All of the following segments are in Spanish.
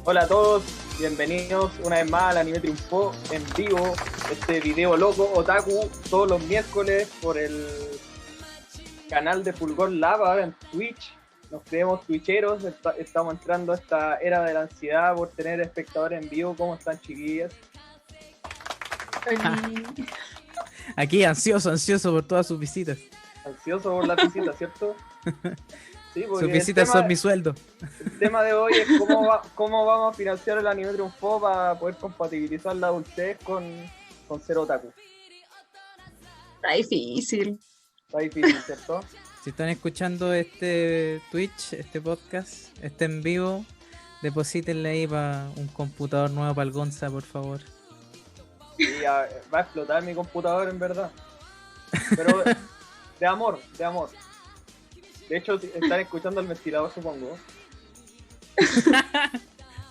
Hola a todos, bienvenidos una vez más al Anime Triunfó en vivo, este video loco otaku todos los miércoles por el canal de Fulgor Lava en Twitch. Nos creemos twitcheros, estamos entrando a esta era de la ansiedad por tener espectadores en vivo. ¿Cómo están, chiquillas? Aquí ansioso por todas sus visitas. Ansioso por la visita, ¿cierto? Sí, Sus porque visitas son mi sueldo. el tema de hoy es cómo vamos a financiar el Anime Triunfó para poder compatibilizar la adultez con ser otaku. Está difícil. Está difícil, ¿cierto? Si están escuchando este Twitch, este podcast, este en vivo, deposítenle ahí para un computador nuevo para el Gonza, por favor. Y va a explotar mi computador, en verdad. Pero de amor, de amor. De hecho, están escuchando el ventilador, supongo.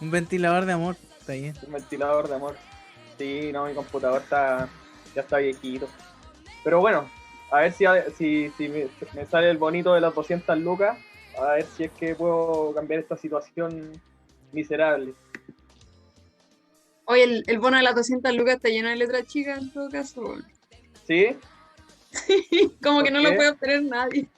Un ventilador de amor, está bien. Un ventilador de amor. Sí, no, mi computador ya está viejito. Pero bueno, a ver si me sale el bonito de las 200 lucas. A ver si es que puedo cambiar esta situación miserable. Oye, el bono de las 200 lucas está lleno de letras chicas en todo caso. ¿Sí? Como que ¿Por no qué? lo puede obtener nadie.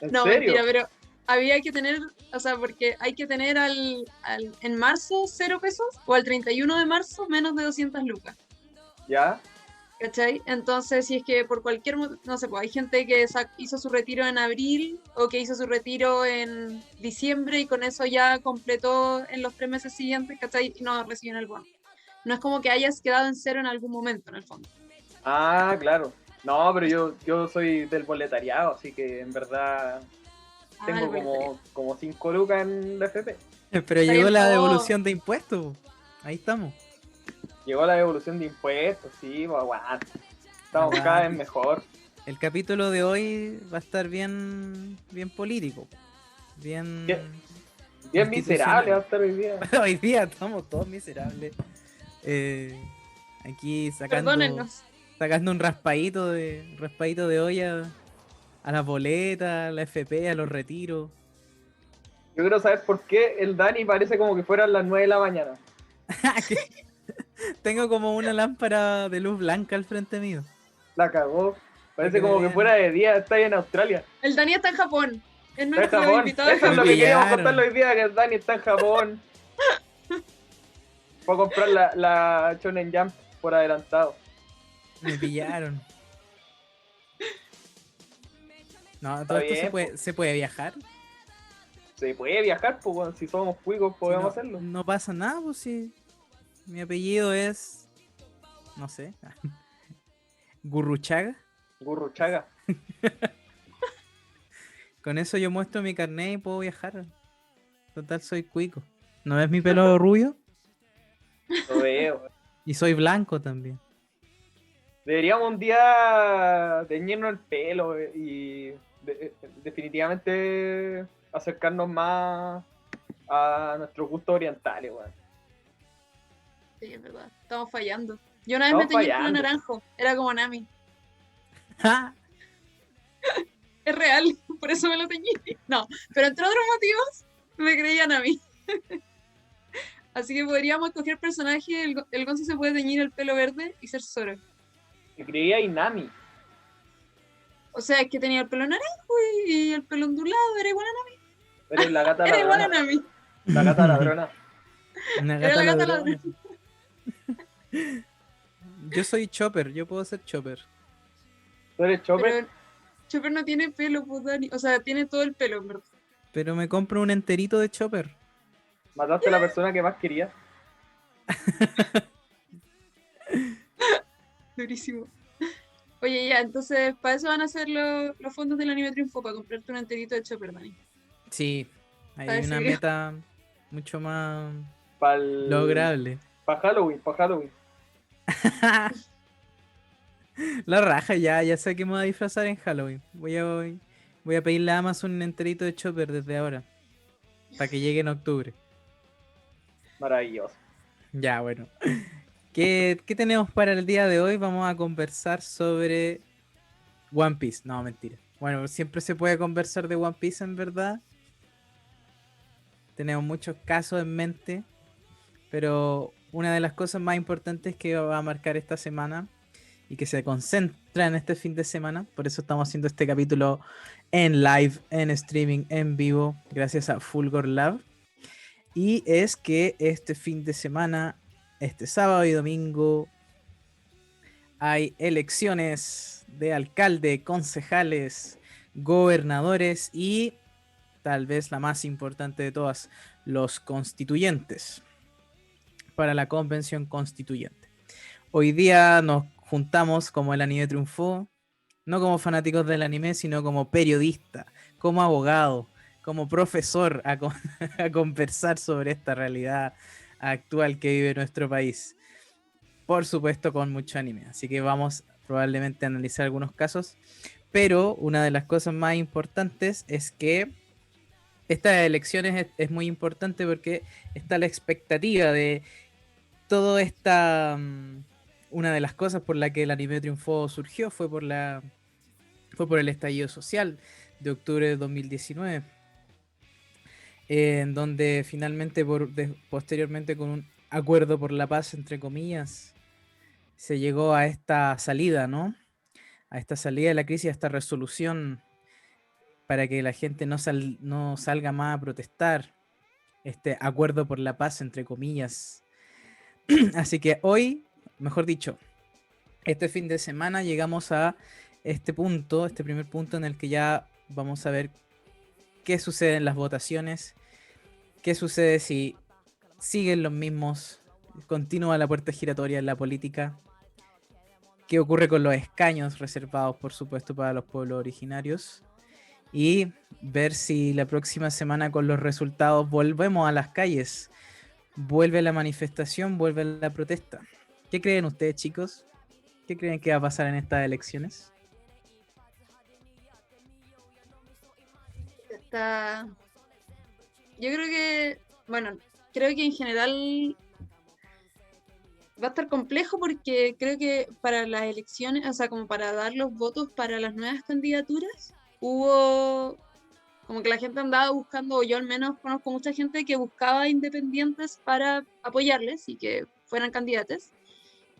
¿En No, serio? mentira, pero había que tener, o sea, porque hay que tener en marzo 0 pesos o al 31 de marzo menos de 200 lucas. ¿Ya? ¿Cachai? Entonces, si es que por cualquier no sé, pues hay gente que hizo su retiro en abril o que hizo su retiro en diciembre y con eso ya completó en los 3 meses siguientes, ¿cachai? Y no reciben el bono. No es como que hayas quedado en cero en algún momento, en el fondo. Ah, claro. No, pero yo soy del boletariado, así que en verdad tengo como 5 lucas en la FP. Pero Está llegó bien, la oh. devolución de impuestos. Ahí estamos. Llegó la devolución de impuestos, sí, pues aguanta. Estamos cada vez mejor. El capítulo de hoy va a estar bien político. Bien Institucional. miserable va a estar hoy día. Hoy día estamos todos miserables. Aquí sacando Perdónennos. un raspadito de olla a las boletas, a la FP, a los retiros. Yo quiero saber por qué el Dani parece como que fueran las 9 de la mañana. Tengo como una lámpara de luz blanca al frente mío. La cagó. Parece Para que como me que vean. fuera de día, está ahí en Australia. El Dani está en Japón. Es Está en nuestro Japón. invitado de Eso es lo Japón. que queríamos pillaron. contarle hoy día, que el Dani está en Japón. Fue a comprar la Shonen Jump por adelantado. Me pillaron. No, Está todo esto bien, se puede viajar. Se puede viajar, pues bueno, si somos cuicos podemos Si no, hacerlo. no pasa nada, pues si mi apellido es, no sé, Gurruchaga. Gurruchaga. Con eso yo muestro mi carnet y puedo viajar. Total, soy cuico. ¿No ves mi pelo rubio? Lo veo. Y soy blanco también. Deberíamos un día teñirnos el pelo y definitivamente acercarnos más a nuestros gustos orientales, weón. Sí, es verdad. Estamos fallando. Yo una vez Estamos me teñí el pelo fallando. naranjo. Era como Nami. ¡Ja! Es real. Por eso me lo teñí. No, pero entre otros motivos me creían a mí. Así que podríamos escoger personaje. El Gonzo se puede teñir el pelo verde y ser Zoro. Me creía Inami. O sea, es que tenía el pelo naranjo y el pelo ondulado. Era igual a Nami. Eres la gata Era igual a ladrona. Nami. La gata ladrona. Una Era gata la gata ladrona. ladrona. Yo soy Chopper, yo puedo ser Chopper. ¿Tú eres Chopper? Pero Chopper no tiene pelo, pues, Dani. O sea, tiene todo el pelo, en verdad. Pero me compro un enterito de Chopper. Mataste a la persona que más querías. Durísimo. Oye, ya, entonces, para eso van a ser los fondos del anime Triunfo, para comprarte un enterito de Chopper, Dani. Sí, hay ¿Sabes una serio? meta mucho más Para lograble. Halloween, para Halloween. La raja, ya sé que me voy a disfrazar en Halloween. Voy a pedirle a Amazon un enterito de Chopper desde ahora. Para que llegue en octubre. Maravilloso. Ya, bueno. ¿Qué tenemos para el día de hoy? Vamos a conversar sobre One Piece. No, mentira. Bueno, siempre se puede conversar de One Piece en verdad. Tenemos muchos casos en mente. pero una de las cosas más importantes que va a marcar esta semana y que se concentra en este fin de semana, por eso estamos haciendo este capítulo en live, en streaming, en vivo, gracias a Fulgor Lab, y es que este fin de semana, este sábado y domingo, hay elecciones de alcalde, concejales, gobernadores y tal vez la más importante de todas, los constituyentes para la convención constituyente. Hoy día nos juntamos como el anime triunfó, no como fanáticos del anime, sino como periodista, como abogado, como profesor a conversar sobre esta realidad actual que vive nuestro país. Por supuesto con mucho anime, así que vamos probablemente a analizar algunos casos, pero una de las cosas más importantes es que estas elecciones es muy importante porque está la expectativa de todo esta... una de las cosas por la que el anime triunfó surgió fue por el estallido social de octubre de 2019, en donde finalmente posteriormente con un acuerdo por la paz, entre comillas, se llegó a esta salida, ¿no? A esta salida de la crisis, a esta resolución para que la gente no salga más a protestar, este acuerdo por la paz, entre comillas. Así que hoy, mejor dicho, este fin de semana llegamos a este punto, este primer punto en el que ya vamos a ver qué sucede en las votaciones, qué sucede si siguen los mismos, continúa la puerta giratoria en la política, qué ocurre con los escaños reservados, por supuesto, para los pueblos originarios, y ver si la próxima semana con los resultados volvemos a las calles, vuelve la manifestación, vuelve la protesta. ¿Qué creen ustedes, chicos? ¿Qué creen que va a pasar en estas elecciones? Está... Yo creo que, bueno, creo que en general va a estar complejo porque creo que para las elecciones, o sea, como para dar los votos para las nuevas candidaturas, hubo como que la gente andaba buscando, o yo al menos conozco mucha gente que buscaba independientes para apoyarles y que fueran candidatos,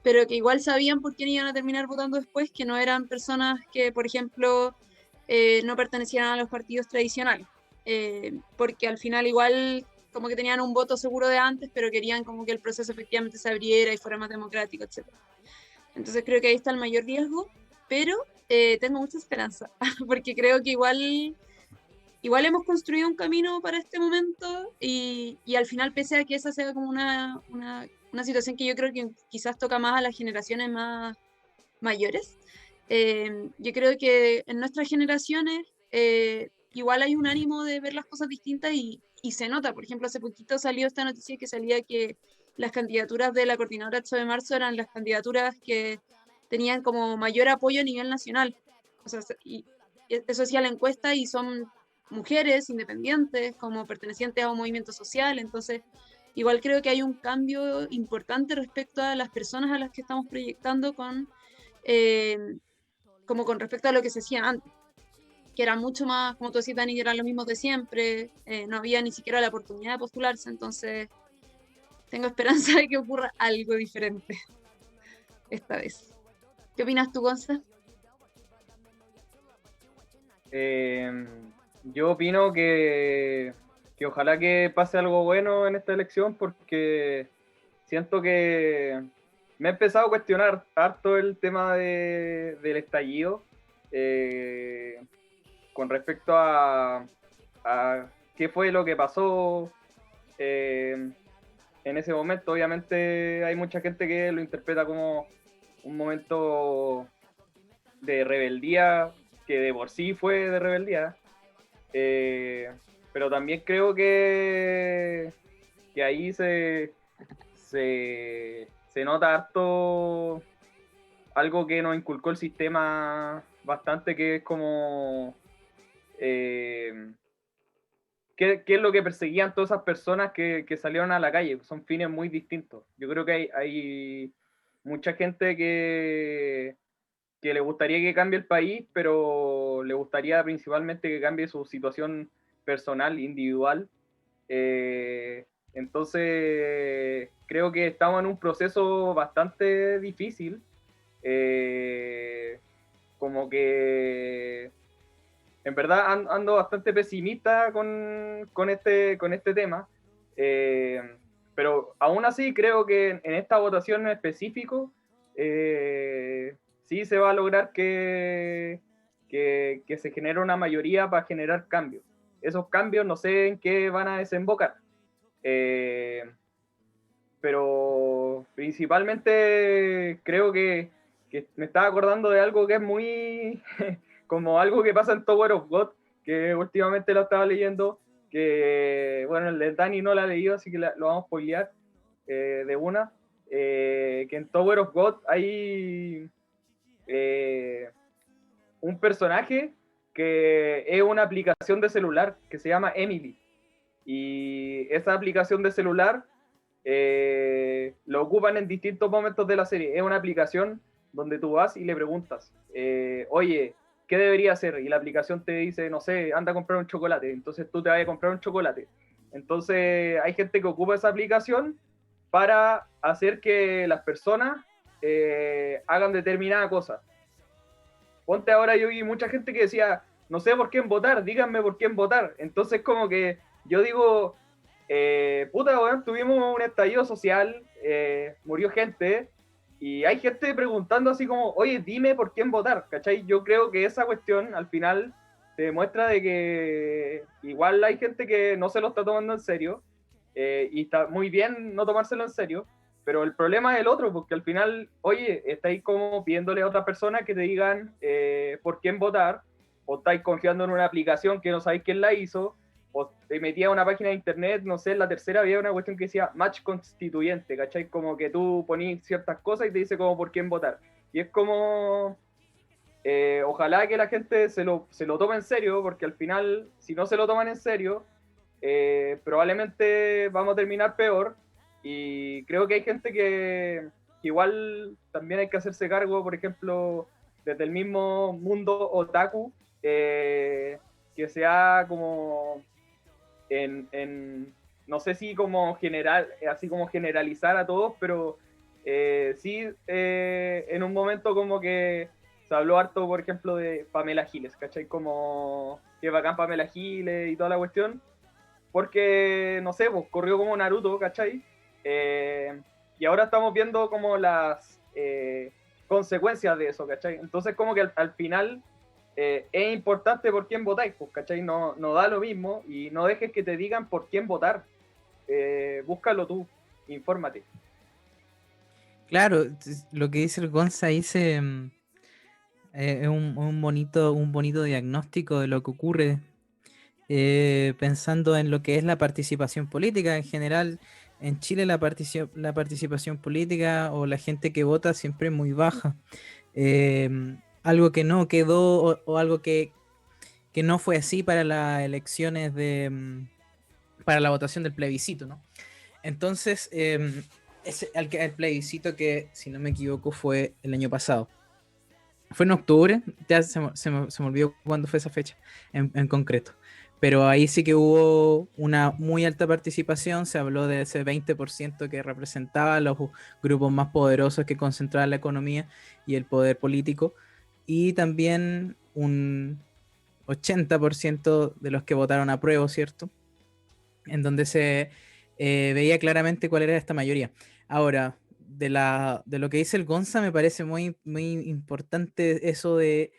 pero que igual sabían por quién iban a terminar votando después, que no eran personas que, por ejemplo, no pertenecían a los partidos tradicionales, porque al final igual como que tenían un voto seguro de antes, pero querían como que el proceso efectivamente se abriera y fuera más democrático, etcétera. Entonces creo que ahí está el mayor riesgo, pero tengo mucha esperanza, porque creo que igual hemos construido un camino para este momento y al final, pese a que esa sea como una situación que yo creo que quizás toca más a las generaciones más mayores, yo creo que en nuestras generaciones igual hay un ánimo de ver las cosas distintas y se nota. Por ejemplo, hace poquito salió esta noticia que salía que las candidaturas de la coordinadora 8 de marzo eran las candidaturas que tenían como mayor apoyo a nivel nacional. O sea, y eso hacía la encuesta y son mujeres independientes, como pertenecientes a un movimiento social. Entonces, igual creo que hay un cambio importante respecto a las personas a las que estamos proyectando eh, como con respecto a lo que se hacía antes, que era mucho más, como tú decías, Dani, que eran los mismos de siempre, no había ni siquiera la oportunidad de postularse, entonces tengo esperanza de que ocurra algo diferente esta vez. ¿Qué opinas tú, Gonza? Eh, yo opino que ojalá que pase algo bueno en esta elección porque siento que me he empezado a cuestionar harto el tema del estallido eh, con respecto a qué fue lo que pasó en ese momento. Obviamente hay mucha gente que lo interpreta como un momento de rebeldía, que de por sí fue de rebeldía, eh, pero también creo que ahí se nota harto algo que nos inculcó el sistema bastante, que es como qué es lo que perseguían todas esas personas que salieron a la calle. Son fines muy distintos. Yo creo que hay mucha gente que le gustaría que cambie el país, pero le gustaría principalmente que cambie su situación personal, individual, eh, Entonces, creo que estamos en un proceso bastante difícil. Como que en verdad ando bastante pesimista con este tema. Pero aún así creo que en esta votación en específico sí se va a lograr que se genere una mayoría para generar cambios. Esos cambios no sé en qué van a desembocar. Pero principalmente creo que me estaba acordando de algo que es muy como algo que pasa en Tower of God, que últimamente lo estaba leyendo, que bueno, el de Dani no lo ha leído, así que lo vamos a spoilear de una, que en Tower of God hay un personaje que es una aplicación de celular que se llama Emily, y esa aplicación de celular lo ocupan en distintos momentos de la serie. Es una aplicación donde tú vas y le preguntas, oye, ¿qué debería hacer? Y la aplicación te dice, no sé, anda a comprar un chocolate. Entonces tú te vas a comprar un chocolate. Entonces hay gente que ocupa esa aplicación para hacer que las personas hagan determinada cosa. Ponte ahora, yo vi mucha gente que decía, no sé por quién votar, díganme por quién votar. Entonces como que yo digo, puta, weón, tuvimos un estallido social, murió gente, y hay gente preguntando así como, oye, dime por quién votar, ¿cachai? Yo creo que esa cuestión al final te demuestra de que igual hay gente que no se lo está tomando en serio, y está muy bien no tomárselo en serio, pero el problema es el otro, porque al final, oye, estáis como pidiéndole a otra persona que te digan por quién votar, o estáis confiando en una aplicación que no sabéis quién la hizo, o te metías a una página de internet, no sé, en la tercera había una cuestión que decía match constituyente, ¿cachai? Como que tú ponís ciertas cosas y te dice como por quién votar. Y es como, ojalá que la gente se lo tome en serio, porque al final, si no se lo toman en serio, probablemente vamos a terminar peor. Y creo que hay gente que igual también hay que hacerse cargo, por ejemplo, desde el mismo mundo otaku, que sea como no sé si como general, así como generalizar a todos, pero sí en un momento como que se habló harto, por ejemplo, de Pamela Giles, ¿cachai? Como que bacán Pamela Giles y toda la cuestión, porque, no sé, pues corrió como Naruto, ¿cachai? Y ahora estamos viendo como las consecuencias de eso, ¿cachai? Entonces como que al final es importante por quién votáis, pues, ¿cachai? No da lo mismo, y no dejes que te digan por quién votar. Búscalo tú, infórmate. Claro, lo que dice el Gonza ahí es un bonito diagnóstico de lo que ocurre, pensando en lo que es la participación política. En general, en Chile la participación política o la gente que vota siempre es muy baja. Algo que no quedó o algo que no fue así para las elecciones para la votación del plebiscito, ¿no? Entonces, el plebiscito que, si no me equivoco, fue el año pasado. Fue en octubre, ya se me olvidó cuándo fue esa fecha en concreto. Pero ahí sí que hubo una muy alta participación, se habló de ese 20% que representaba a los grupos más poderosos que concentraban la economía y el poder político, y también un 80% de los que votaron a prueba, ¿cierto? En donde se veía claramente cuál era esta mayoría. Ahora, de lo que dice el Gonza, me parece muy, muy importante eso de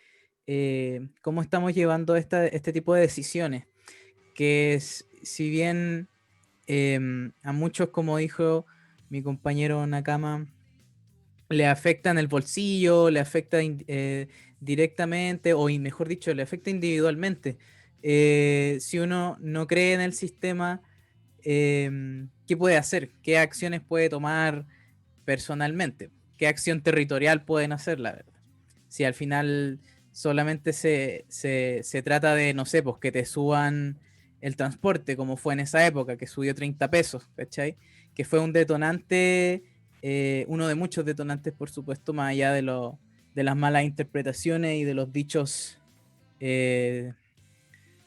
cómo estamos llevando este tipo de decisiones, que si bien a muchos, como dijo mi compañero Nakama, le afecta en el bolsillo, le afecta directamente, o mejor dicho, le afecta individualmente. Si uno no cree en el sistema, ¿qué puede hacer? ¿Qué acciones puede tomar personalmente? ¿Qué acción territorial pueden hacer, la verdad? Si al final solamente se trata de, no sé, pues que te suban el transporte, como fue en esa época, que subió 30 pesos, ¿cachai? Que fue un detonante, uno de muchos detonantes, por supuesto, más allá de las malas interpretaciones y de los dichos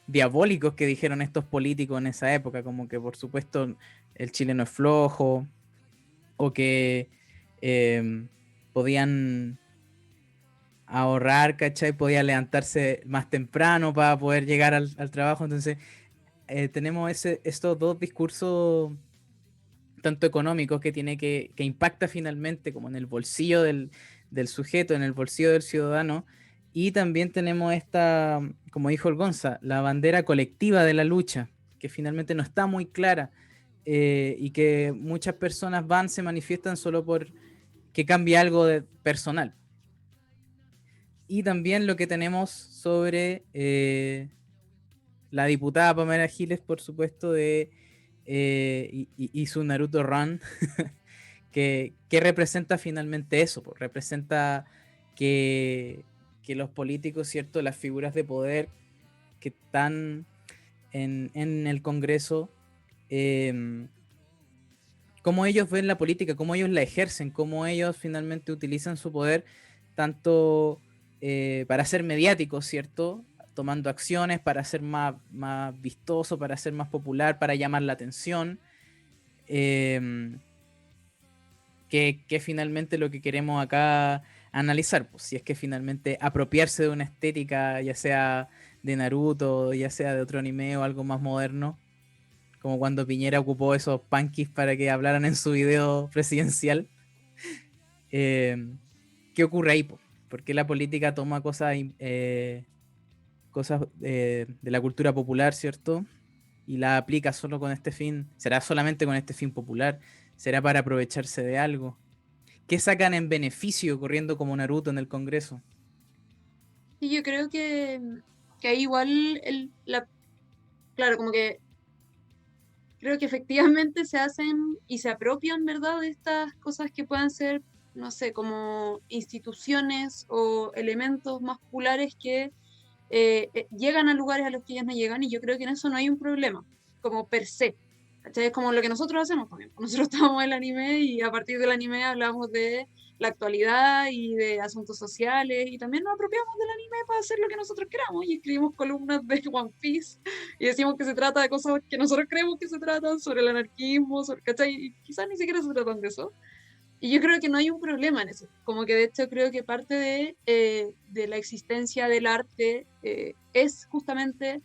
diabólicos que dijeron estos políticos en esa época, como que por supuesto el chileno es flojo, o que podían ahorrar, ¿cachai? Podían levantarse más temprano para poder llegar al trabajo. Entonces, tenemos estos dos discursos tanto económicos que impacta finalmente como en el bolsillo del sujeto, en el bolsillo del ciudadano. Y también tenemos esta, como dijo el Gonza, la bandera colectiva de la lucha, que finalmente no está muy clara, y que muchas personas se manifiestan solo por que cambie algo de personal. Y también lo que tenemos sobre la diputada Pamela Giles, por supuesto, y su Naruto Run, que representa finalmente eso, pues, representa que los políticos, ¿cierto? Las figuras de poder que están en el Congreso, cómo ellos ven la política, cómo ellos la ejercen, cómo ellos finalmente utilizan su poder tanto para ser mediáticos, ¿cierto? Tomando acciones para ser más vistoso, para ser más popular, para llamar la atención, que finalmente lo que queremos acá analizar, pues si es que finalmente apropiarse de una estética, ya sea de Naruto, ya sea de otro anime o algo más moderno, como cuando Piñera ocupó esos punkis para que hablaran en su video presidencial. ¿Qué ocurre ahí? Po? ¿Por qué la política toma cosas de la cultura popular, ¿cierto? Y la aplica solo con este fin? ¿Será solamente con este fin popular? ¿Será para aprovecharse de algo? ¿Qué sacan en beneficio corriendo como Naruto en el Congreso? Y yo creo que ahí igual, claro, como que creo que efectivamente se hacen y se apropian, ¿verdad?, de estas cosas que puedan ser, no sé, como instituciones o elementos más populares que llegan a lugares a los que ellas no llegan, y yo creo que en eso no hay un problema, como per se. ¿Cachai? Es como lo que nosotros hacemos también. Nosotros tomamos el anime y a partir del anime hablamos de la actualidad y de asuntos sociales, y también nos apropiamos del anime para hacer lo que nosotros queramos y escribimos columnas de One Piece y decimos que se trata de cosas que nosotros creemos que se tratan, sobre el anarquismo, ¿cachai? Y quizás ni siquiera se tratan de eso. Y yo creo que no hay un problema en eso. Como que de hecho creo que parte de la existencia del arte es justamente,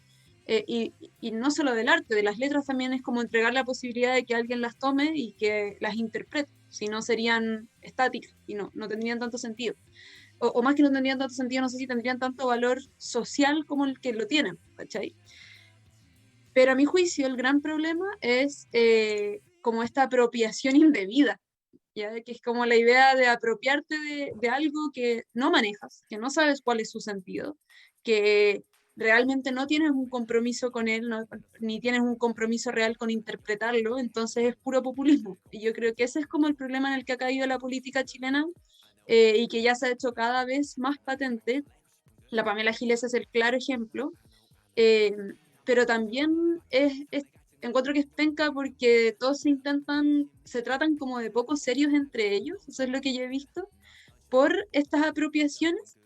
y no solo del arte, de las letras también, es como entregar la posibilidad de que alguien las tome y que las interprete. Si no serían estáticas y no tendrían tanto sentido. O más que no tendrían tanto sentido, no sé si tendrían tanto valor social como el que lo tienen, ¿cachai? Pero a mi juicio el gran problema es como esta apropiación indebida, ¿ya? Que es como la idea de apropiarte de algo que no manejas, que no sabes cuál es su sentido, que realmente no tienes un compromiso con él, ni tienes un compromiso real con interpretarlo, entonces es puro populismo. Y yo creo que ese es como el problema en el que ha caído la política chilena, y que ya se ha hecho cada vez más patente. La Pamela Giles es el claro ejemplo, eh, pero también encuentro que es penca porque todos se tratan como de poco serios entre ellos, eso es lo que yo he visto, por estas apropiaciones,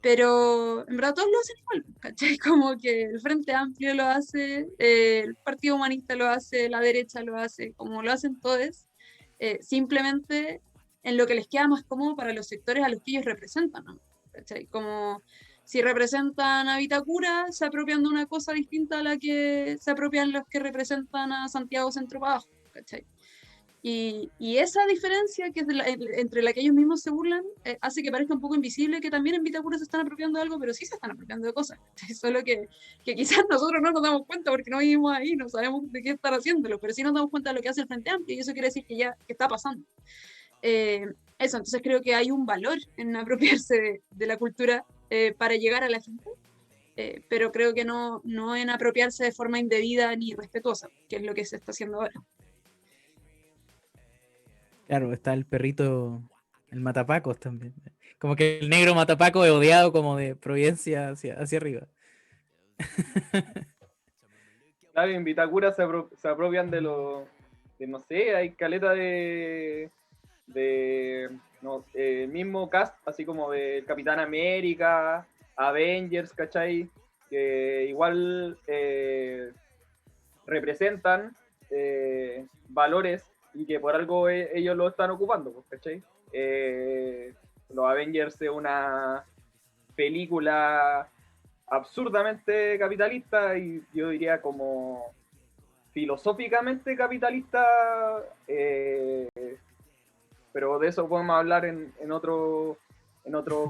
pero en verdad todos lo hacen igual, ¿cachai? Como que el Frente Amplio lo hace, el Partido Humanista lo hace, la derecha lo hace, como lo hacen todos, simplemente en lo que les queda más cómodo para los sectores a los que ellos representan, ¿no? ¿Cachai? Como si representan a Vitacura, se apropian de una cosa distinta a la que se apropian los que representan a Santiago Centro para abajo, ¿cachai? Y esa diferencia que es entre la que ellos mismos se burlan, hace que parezca un poco invisible que también en Vitacura se están apropiando de algo, pero sí se están apropiando de cosas. Solo que quizás nosotros no nos damos cuenta porque no vivimos ahí, no sabemos de qué estar haciéndolo, pero sí nos damos cuenta de lo que hace el Frente Amplio, y eso quiere decir que ya que está pasando. Eso, entonces creo que hay un valor en apropiarse de la cultura para llegar a la gente, pero creo que no en apropiarse de forma indebida ni respetuosa, que es lo que se está haciendo ahora. Claro, está el perrito, el matapacos también. Como que el negro matapaco es odiado como de Providencia hacia arriba. Claro, en Vitacura se apropian de, no sé, hay caleta no, el mismo cast, así como del Capitán América, Avengers, ¿cachai? Que igual representan valores y que por algo ellos lo están ocupando, pues, ¿cachai? Los Avengers es una película absurdamente capitalista y yo diría como filosóficamente capitalista, pero de eso podemos hablar en otro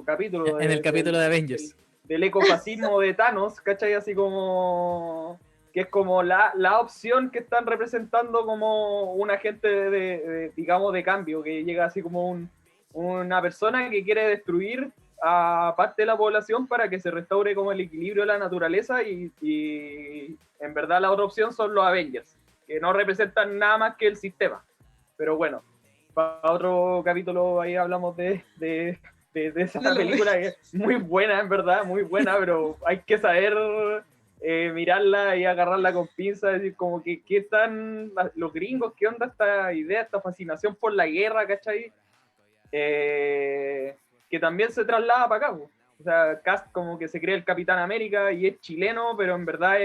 capítulo En el capítulo de Avengers. del ecofascismo de Thanos, ¿cachai? Así como que es como la opción que están representando como un agente digamos, de cambio, que llega así como una persona que quiere destruir a parte de la población para que se restaure como el equilibrio de la naturaleza y en verdad la otra opción son los Avengers, que no representan nada más que el sistema. Pero bueno, para otro capítulo ahí hablamos de esa película que es muy buena, en verdad, muy buena, pero hay que saber mirarla y agarrarla con pinzas, decir como que qué están los gringos, qué onda esta idea, esta fascinación por la guerra, ¿cachai? Que también se traslada para acá, po. O sea, Cast como que se cree el Capitán América y es chileno, pero en verdad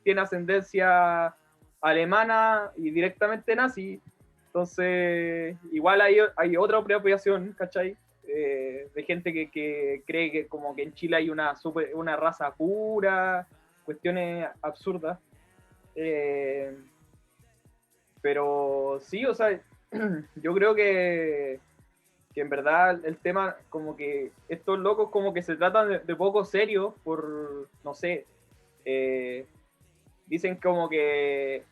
tiene ascendencia alemana y directamente nazi. Entonces, igual hay otra apropiación, ¿cachai? De gente que cree que como que en Chile hay una raza pura, cuestiones absurdas. Pero sí, o sea, yo creo que en verdad el tema, como que estos locos como que se tratan de poco serios por, no sé, dicen como que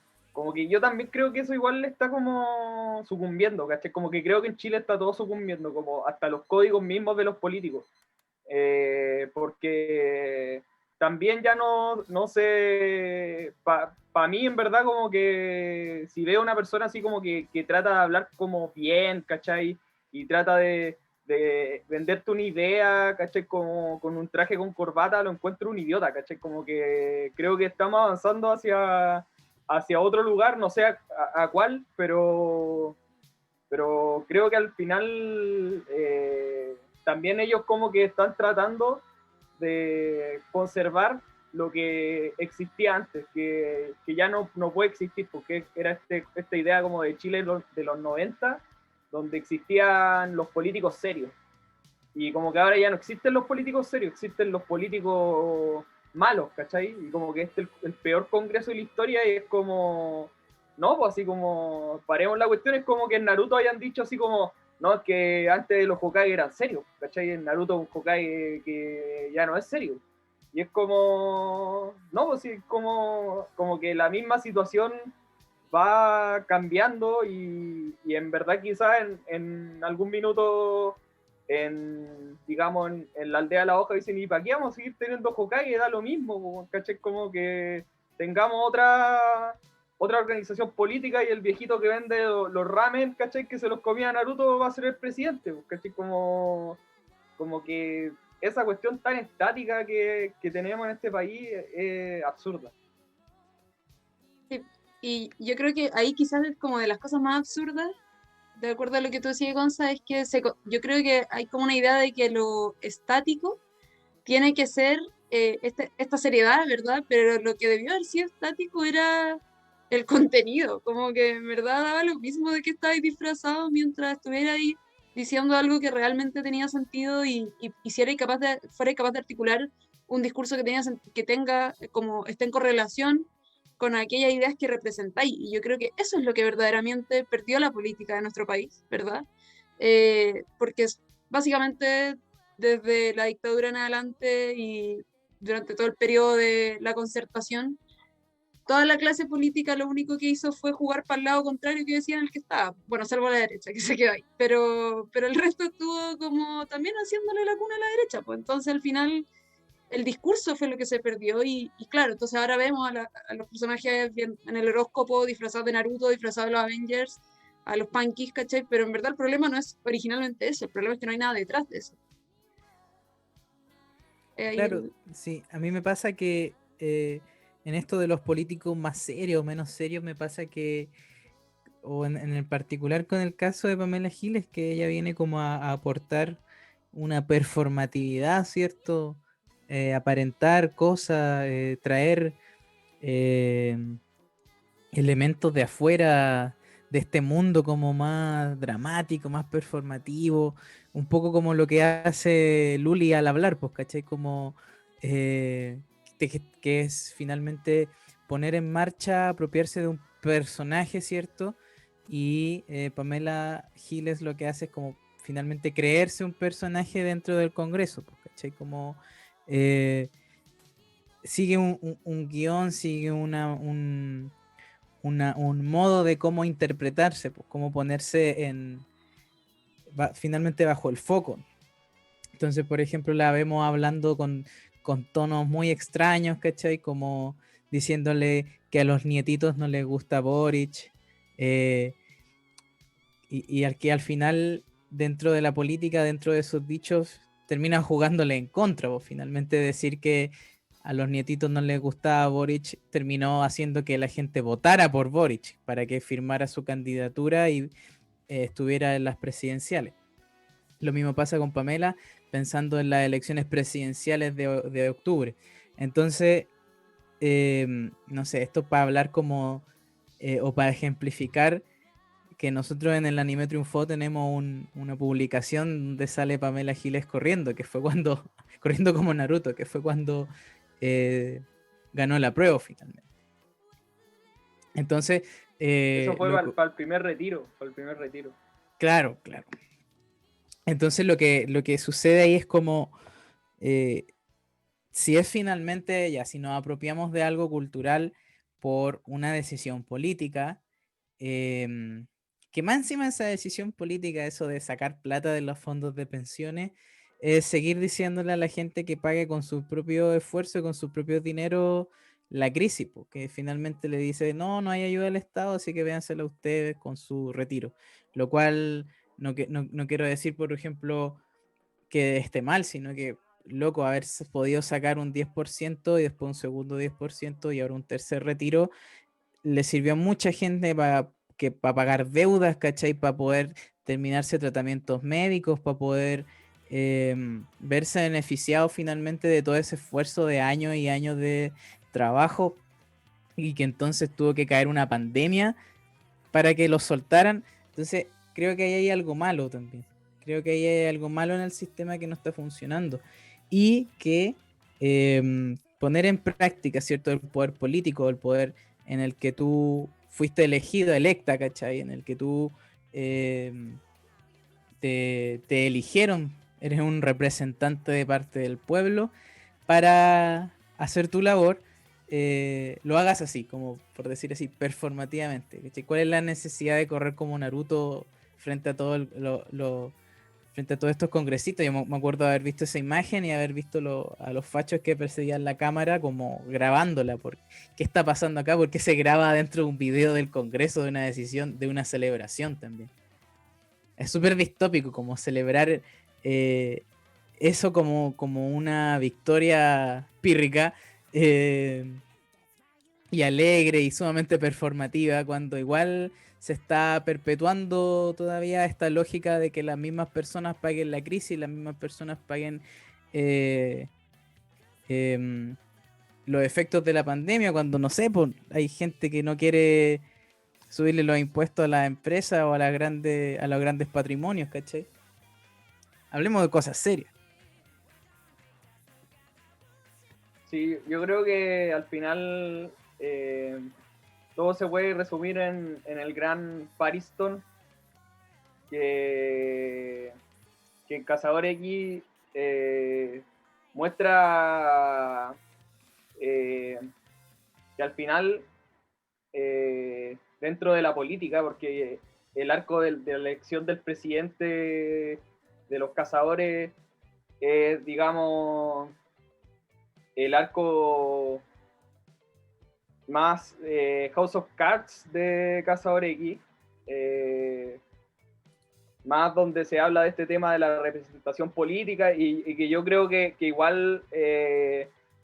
yo también creo que eso igual le está como sucumbiendo, ¿cachai? Como que creo que en Chile está todo sucumbiendo, como hasta los códigos mismos de los políticos. Porque también ya no sé, para mí en verdad como que si veo una persona así como que trata de hablar como bien, ¿cachai? Y trata de venderte una idea, ¿cachai? Como con un traje con corbata, lo encuentro un idiota, ¿cachai? Como que creo que estamos avanzando hacia otro lugar, no sé a cuál, pero creo que al final también ellos como que están tratando de conservar lo que existía antes, que ya no puede existir, porque era esta idea como de Chile de los 90, donde existían los políticos serios. Y como que ahora ya no existen los políticos serios, existen los políticos malos, ¿cachai? Y como que este es el peor congreso de la historia y es como... No, pues así como... Paremos la cuestión, es como que en Naruto hayan dicho así como... No, es que antes los Hokage eran serios, ¿cachai? En Naruto un Hokage que ya no es serio. Y es como... No, pues sí, como que la misma situación va cambiando y en verdad quizás en algún minuto digamos, en la aldea de la hoja dicen, ¿y para qué vamos a seguir teniendo Hokage? Da lo mismo, ¿cachai? Como que tengamos otra organización política y el viejito que vende los ramen, ¿cachai? Que se los comía Naruto va a ser el presidente, ¿cachai? Como que esa cuestión tan estática que tenemos en este país es absurda. Sí, y yo creo que ahí quizás es como de las cosas más absurdas, de acuerdo a lo que tú decías, Gonza, es que yo creo que hay como una idea de que lo estático tiene que ser esta seriedad, ¿verdad? Pero lo que debió haber sido estático era el contenido, como que en verdad daba lo mismo de que estabais disfrazado mientras estuviera ahí diciendo algo que realmente tenía sentido y si fuera capaz de articular un discurso que tenga como esté en correlación con aquellas ideas que representáis. Y yo creo que eso es lo que verdaderamente perdió la política de nuestro país, ¿verdad? Porque básicamente desde la dictadura en adelante y durante todo el periodo de la concertación, toda la clase política lo único que hizo fue jugar para el lado contrario que decían el que estaba. Bueno, salvo la derecha, que se quedó ahí. Pero el resto estuvo como también haciéndole la cuna a la derecha. Pues entonces al final el discurso fue lo que se perdió y claro, entonces ahora vemos a los personajes en el horóscopo disfrazados de Naruto, disfrazados de los Avengers, a los punkies, ¿cachai? Pero en verdad el problema no es originalmente eso, el problema es que no hay nada detrás de eso. Claro, sí, a mí me pasa que en esto de los políticos más serios o menos serios, me pasa que, o en el particular con el caso de Pamela Giles, que ella viene como a aportar una performatividad, ¿cierto? Aparentar cosas, traer, eh, elementos de afuera de este mundo como más dramático, más performativo, un poco como lo que hace Luli al hablar, pues, ¿cachai? Como que es finalmente poner en marcha, apropiarse de un personaje, ¿cierto? Y Pamela Giles lo que hace es como finalmente creerse un personaje dentro del Congreso, pues, ¿cachai? Como sigue un guión, sigue un modo de cómo interpretarse, pues, cómo ponerse finalmente bajo el foco. Entonces, por ejemplo, la vemos hablando con tonos muy extraños, ¿cachai? Como diciéndole que a los nietitos no les gusta Boric, eh, y al que al final, dentro de la política, dentro de esos dichos, termina jugándole en contra, pues, finalmente decir que a los nietitos no les gustaba Boric terminó haciendo que la gente votara por Boric para que firmara su candidatura y estuviera en las presidenciales. Lo mismo pasa con Pamela, pensando en las elecciones presidenciales de octubre. Entonces, no sé, esto para hablar como, o para ejemplificar que nosotros en el Anime Triunfó tenemos una publicación donde sale Pamela Giles corriendo, que fue cuando, corriendo como Naruto, que fue cuando eh, ganó la prueba finalmente. Entonces, Eso fue para el primer retiro, Claro, claro. Entonces lo que sucede ahí es como, si es finalmente, ya, si nos apropiamos de algo cultural por una decisión política, que más encima de esa decisión política, eso de sacar plata de los fondos de pensiones, es seguir diciéndole a la gente que pague con su propio esfuerzo, con su propio dinero, la crisis, porque finalmente le dice, no, no hay ayuda del Estado, así que véansela ustedes con su retiro. Lo cual no quiero decir, por ejemplo, que esté mal, sino que, loco, haber podido sacar un 10% y después un segundo 10% y ahora un tercer retiro, le sirvió a mucha gente para pagar deudas, ¿cachai? Para poder terminarse tratamientos médicos, para poder verse beneficiado finalmente de todo ese esfuerzo de años y años de trabajo, y que entonces tuvo que caer una pandemia para que los soltaran. Entonces, creo que ahí hay algo malo también. Creo que ahí hay algo malo en el sistema que no está funcionando. Y que poner en práctica, ¿cierto? El poder político, el poder en el que tú fuiste elegido, electa, ¿cachai? En el que tú eh, te eligieron, eres un representante de parte del pueblo para hacer tu labor, lo hagas así, como por decir así, performativamente. ¿Cachai? ¿Cuál es la necesidad de correr como Naruto frente a frente a todos estos congresistas? Yo me acuerdo de haber visto esa imagen y haber visto a los fachos que perseguían la cámara como grabándola. ¿Qué está pasando acá? ¿Por qué se graba dentro de un video del Congreso, de una decisión, de una celebración también? Es súper distópico como celebrar eso como una victoria pírrica, eh, y alegre y sumamente performativa, cuando igual se está perpetuando todavía esta lógica de que las mismas personas paguen la crisis, las mismas personas paguen eh, em, los efectos de la pandemia, cuando no sé, pues, hay gente que no quiere subirle los impuestos a las empresas o a los grandes patrimonios, ¿cachai? Hablemos de cosas serias. Sí, yo creo que al final todo se puede resumir en el gran Pariston, que en Cazador X muestra que al final, dentro de la política, porque el arco de la elección del presidente de los cazadores es, digamos, el arco más House of Cards de Cazador X, más donde se habla de este tema de la representación política, y que yo creo que igual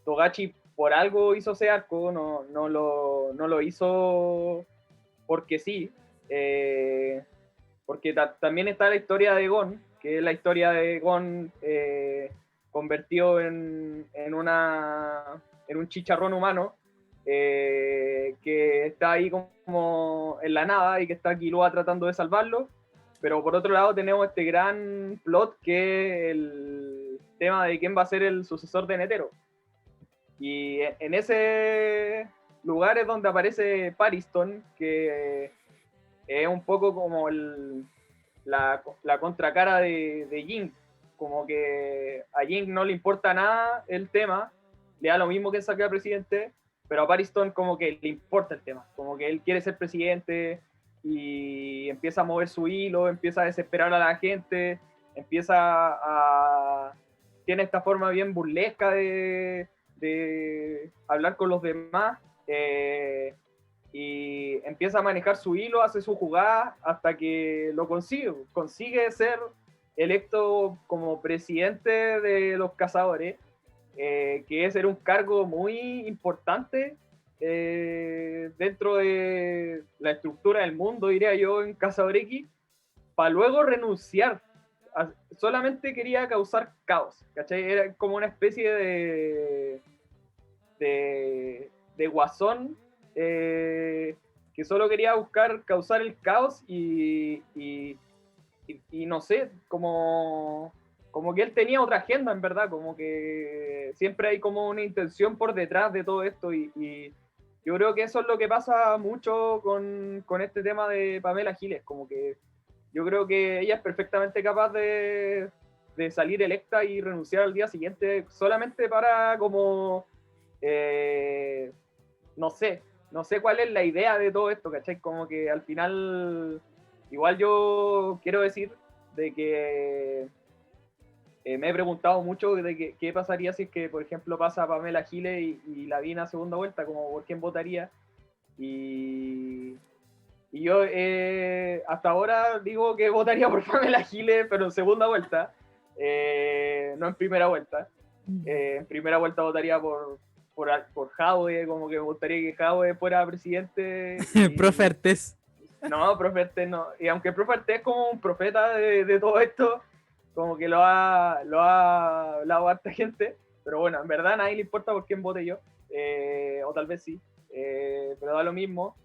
Togashi por algo hizo ese arco, no lo hizo porque sí, porque también está la historia de Gon, que es la historia de Gon convertido en un chicharrón humano, que está ahí como en la nada y que está Killua tratando de salvarlo. Pero por otro lado tenemos este gran plot que es el tema de quién va a ser el sucesor de Netero. Y en ese lugar es donde aparece Pariston, que es un poco como la contracara de Jing. Como que a Jing no le importa nada el tema, le da lo mismo que saque al presidente, pero a Pariston como que le importa el tema, como que él quiere ser presidente y empieza a mover su hilo, empieza a desesperar a la gente, empieza a... tiene esta forma bien burlesca de hablar con los demás, y empieza a manejar su hilo, hace su jugada hasta que lo consigue ser electo como presidente de los cazadores, que es ser un cargo muy importante dentro de la estructura del mundo, diría yo, en Cazador X, para luego renunciar. Solamente quería causar caos, ¿cachai? Era como una especie de guasón que solo quería buscar causar el caos y no sé, como que él tenía otra agenda, en verdad, como que siempre hay como una intención por detrás de todo esto y yo creo que eso es lo que pasa mucho con este tema de Pamela Giles, como que yo creo que ella es perfectamente capaz de salir electa y renunciar al día siguiente solamente para como no sé cuál es la idea de todo esto, ¿cachai? Como que al final igual yo quiero decir de que me he preguntado mucho de qué pasaría si es que, por ejemplo, pasa Pamela Giles y Lavín a segunda vuelta, como por quién votaría. Y yo hasta ahora digo que votaría por Pamela Giles, pero en segunda vuelta, no en primera vuelta. En primera vuelta votaría por Jadwe, como que me gustaría que Jadwe fuera presidente. Profe Artés. No, profe Artés no. Y aunque el profe Artés es como un profeta de todo esto, como que lo ha hablado harta gente, pero bueno, en verdad a nadie le importa por quién vote yo, o tal vez sí, pero da lo mismo.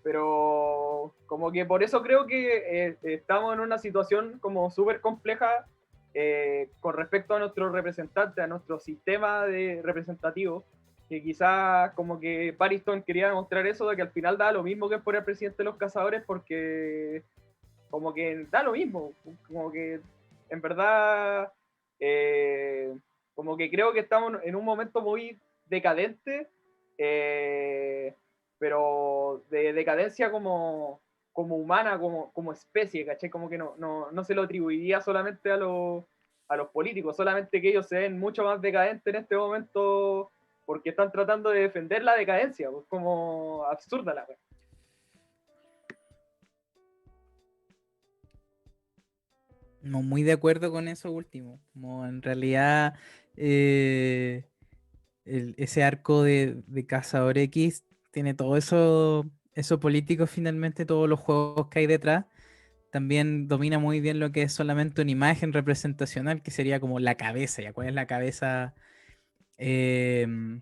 Pero como que por eso creo que estamos en una situación como súper compleja con respecto a nuestro representante, a nuestro sistema representativo, que quizás como que Pariston quería demostrar eso, de que al final da lo mismo que por el presidente de los cazadores, porque como que da lo mismo, como que en verdad como que creo que estamos en un momento muy decadente, pero de decadencia como humana, como especie, ¿cachai? Como que no se lo atribuiría solamente a los políticos, solamente que ellos se ven mucho más decadentes en este momento porque están tratando de defender la decadencia, pues como absurda la wea. No, muy de acuerdo con eso último. Como en realidad ese arco de Cazador X tiene todo eso político finalmente, todos los juegos que hay detrás. También domina muy bien lo que es solamente una imagen representacional, que sería como la cabeza. ¿Ya cuál es la cabeza de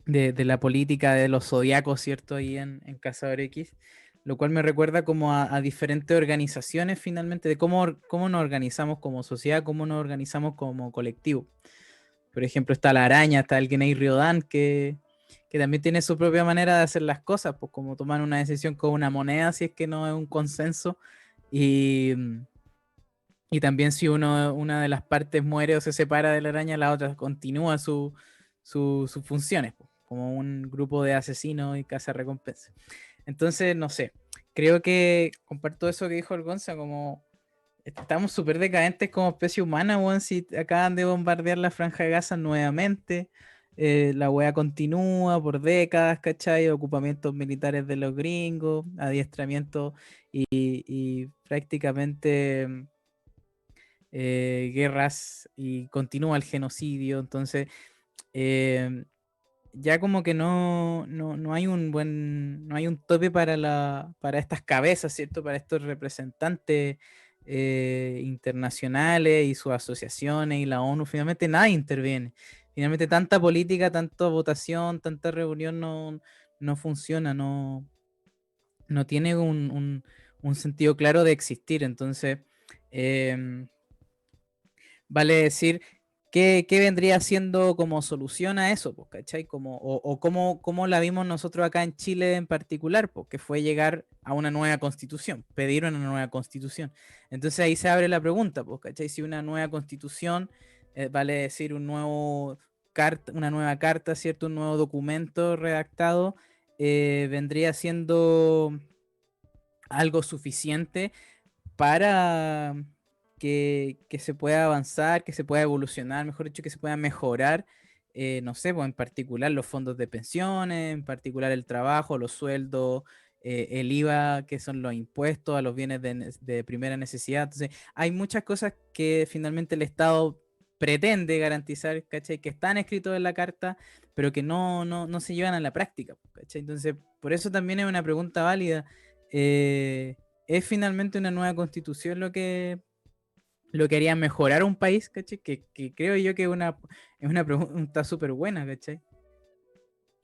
la política de los zodiacos, ¿cierto? Ahí en Cazador X, lo cual me recuerda como a diferentes organizaciones finalmente, de cómo nos organizamos como sociedad, cómo nos organizamos como colectivo. Por ejemplo, está la araña, está el Genei Ryodan, que también tiene su propia manera de hacer las cosas, pues como tomar una decisión con una moneda si es que no es un consenso, y también si una de las partes muere o se separa de la araña, la otra continúa sus funciones, pues, como un grupo de asesinos y cazarrecompensas. Entonces, no sé, creo que comparto eso que dijo el Gonza, como estamos súper decadentes como especie humana, weón, si acaban de bombardear la Franja de Gaza nuevamente, la wea continúa por décadas, ¿cachai? Ocupamientos militares de los gringos, adiestramiento y prácticamente guerras, y continúa el genocidio. Entonces ya como que no hay no hay un tope para estas cabezas, ¿cierto? Para estos representantes internacionales y sus asociaciones y la ONU, finalmente nadie interviene. finalmente tanta política, tanta votación, tanta reunión no funciona, no tiene un sentido claro de existir. Entonces, em, vale decir, ¿qué vendría siendo como solución a eso? Pues, ¿cachai? O cómo la vimos nosotros acá en Chile en particular, pues, que fue llegar a una nueva constitución, pedir una nueva constitución. Entonces ahí se abre la pregunta, pues, ¿cachai? Si una nueva constitución, vale decir una nueva carta, ¿cierto? Un nuevo documento redactado, vendría siendo algo suficiente para que se pueda avanzar, que se pueda evolucionar, mejor dicho, que se pueda mejorar, no sé, pues en particular los fondos de pensiones, en particular el trabajo, los sueldos, el IVA, que son los impuestos a los bienes de primera necesidad. Entonces, hay muchas cosas que finalmente el Estado pretende garantizar, ¿cachai? Que están escritos en la carta, pero que no se llevan a la práctica, ¿cachai? Entonces, por eso también es una pregunta válida. eh, ¿Es finalmente una nueva constitución lo que haría mejorar un país, ¿cachai? Que creo yo que es una pregunta súper buena, ¿cachai?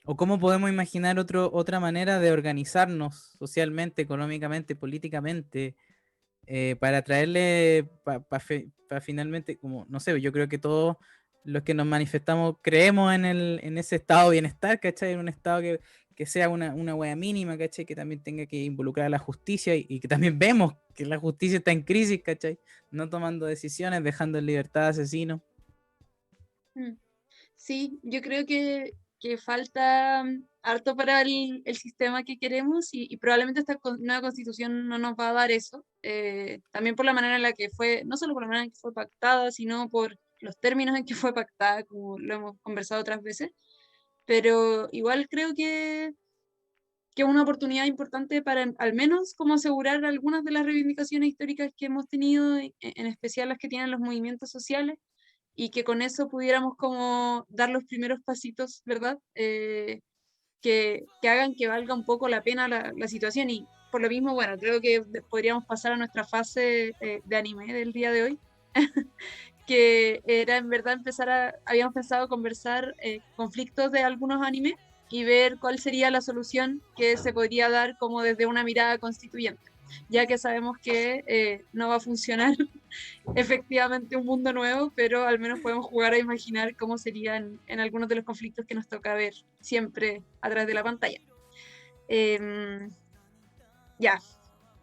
¿O cómo podemos imaginar otra manera de organizarnos socialmente, económicamente, políticamente, para traerle, para finalmente, como, no sé, yo creo que todos los que nos manifestamos creemos en ese estado de bienestar, ¿cachai? En un estado que sea una wea mínima, ¿cachai? Que también tenga que involucrar a la justicia y que también vemos que la justicia está en crisis, ¿cachai? No tomando decisiones, dejando en libertad a asesinos. Mm. Sí, yo creo que falta harto para el sistema que queremos y probablemente esta nueva constitución no nos va a dar eso. También por la manera en la que fue, no solo por la manera en que fue pactada, sino por los términos en que fue pactada, como lo hemos conversado otras veces. Pero igual creo que es una oportunidad importante para al menos como asegurar algunas de las reivindicaciones históricas que hemos tenido, en especial las que tienen los movimientos sociales y que con eso pudiéramos como dar los primeros pasitos, ¿verdad? Que hagan que valga un poco la pena la situación y por lo mismo, bueno, creo que podríamos pasar a nuestra fase de anime del día de hoy, que era en verdad habíamos pensado conversar conflictos de algunos animes y ver cuál sería la solución que se podría dar como desde una mirada constituyente, ya que sabemos que no va a funcionar efectivamente un mundo nuevo, pero al menos podemos jugar a imaginar cómo serían en algunos de los conflictos que nos toca ver siempre a través de la pantalla. Ya,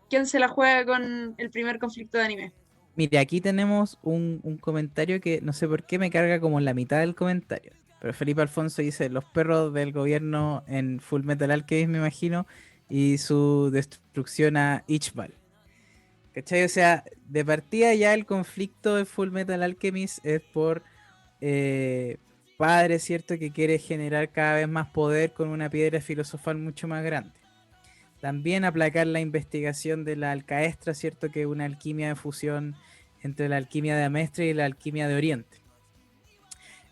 ¿quién se la juega con el primer conflicto de anime? Mire, aquí tenemos un comentario que no sé por qué me carga como en la mitad del comentario. Pero Felipe Alfonso dice, los perros del gobierno en Full Metal Alchemist, me imagino, y su destrucción a Ichbal. ¿Cachai? O sea, de partida ya el conflicto de Full Metal Alchemist es por eh, padre, ¿cierto? Que quiere generar cada vez más poder con una piedra filosofal mucho más grande. También aplacar la investigación de la alcaestra, ¿cierto? Que es una alquimia de fusión entre la alquimia de Amestre y la alquimia de Oriente.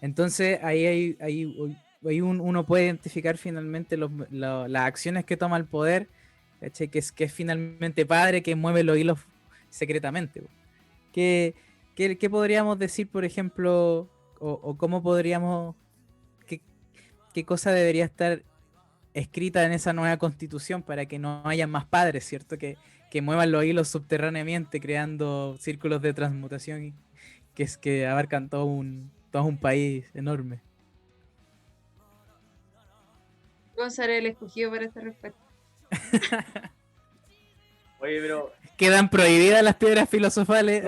Entonces ahí uno puede identificar finalmente las acciones que toma el poder, ¿cachai? Que es finalmente padre, que mueve los hilos secretamente. ¿Qué, qué podríamos decir, por ejemplo, o cómo podríamos, qué, qué cosa debería estar escrita en esa nueva constitución para que no haya más padres, ¿cierto? Que muevan los hilos subterráneamente, creando círculos de transmutación que abarcan todo un país enorme. Gonzalo el escogido para esta respuesta. Oye, pero Quedan prohibidas las piedras filosofales.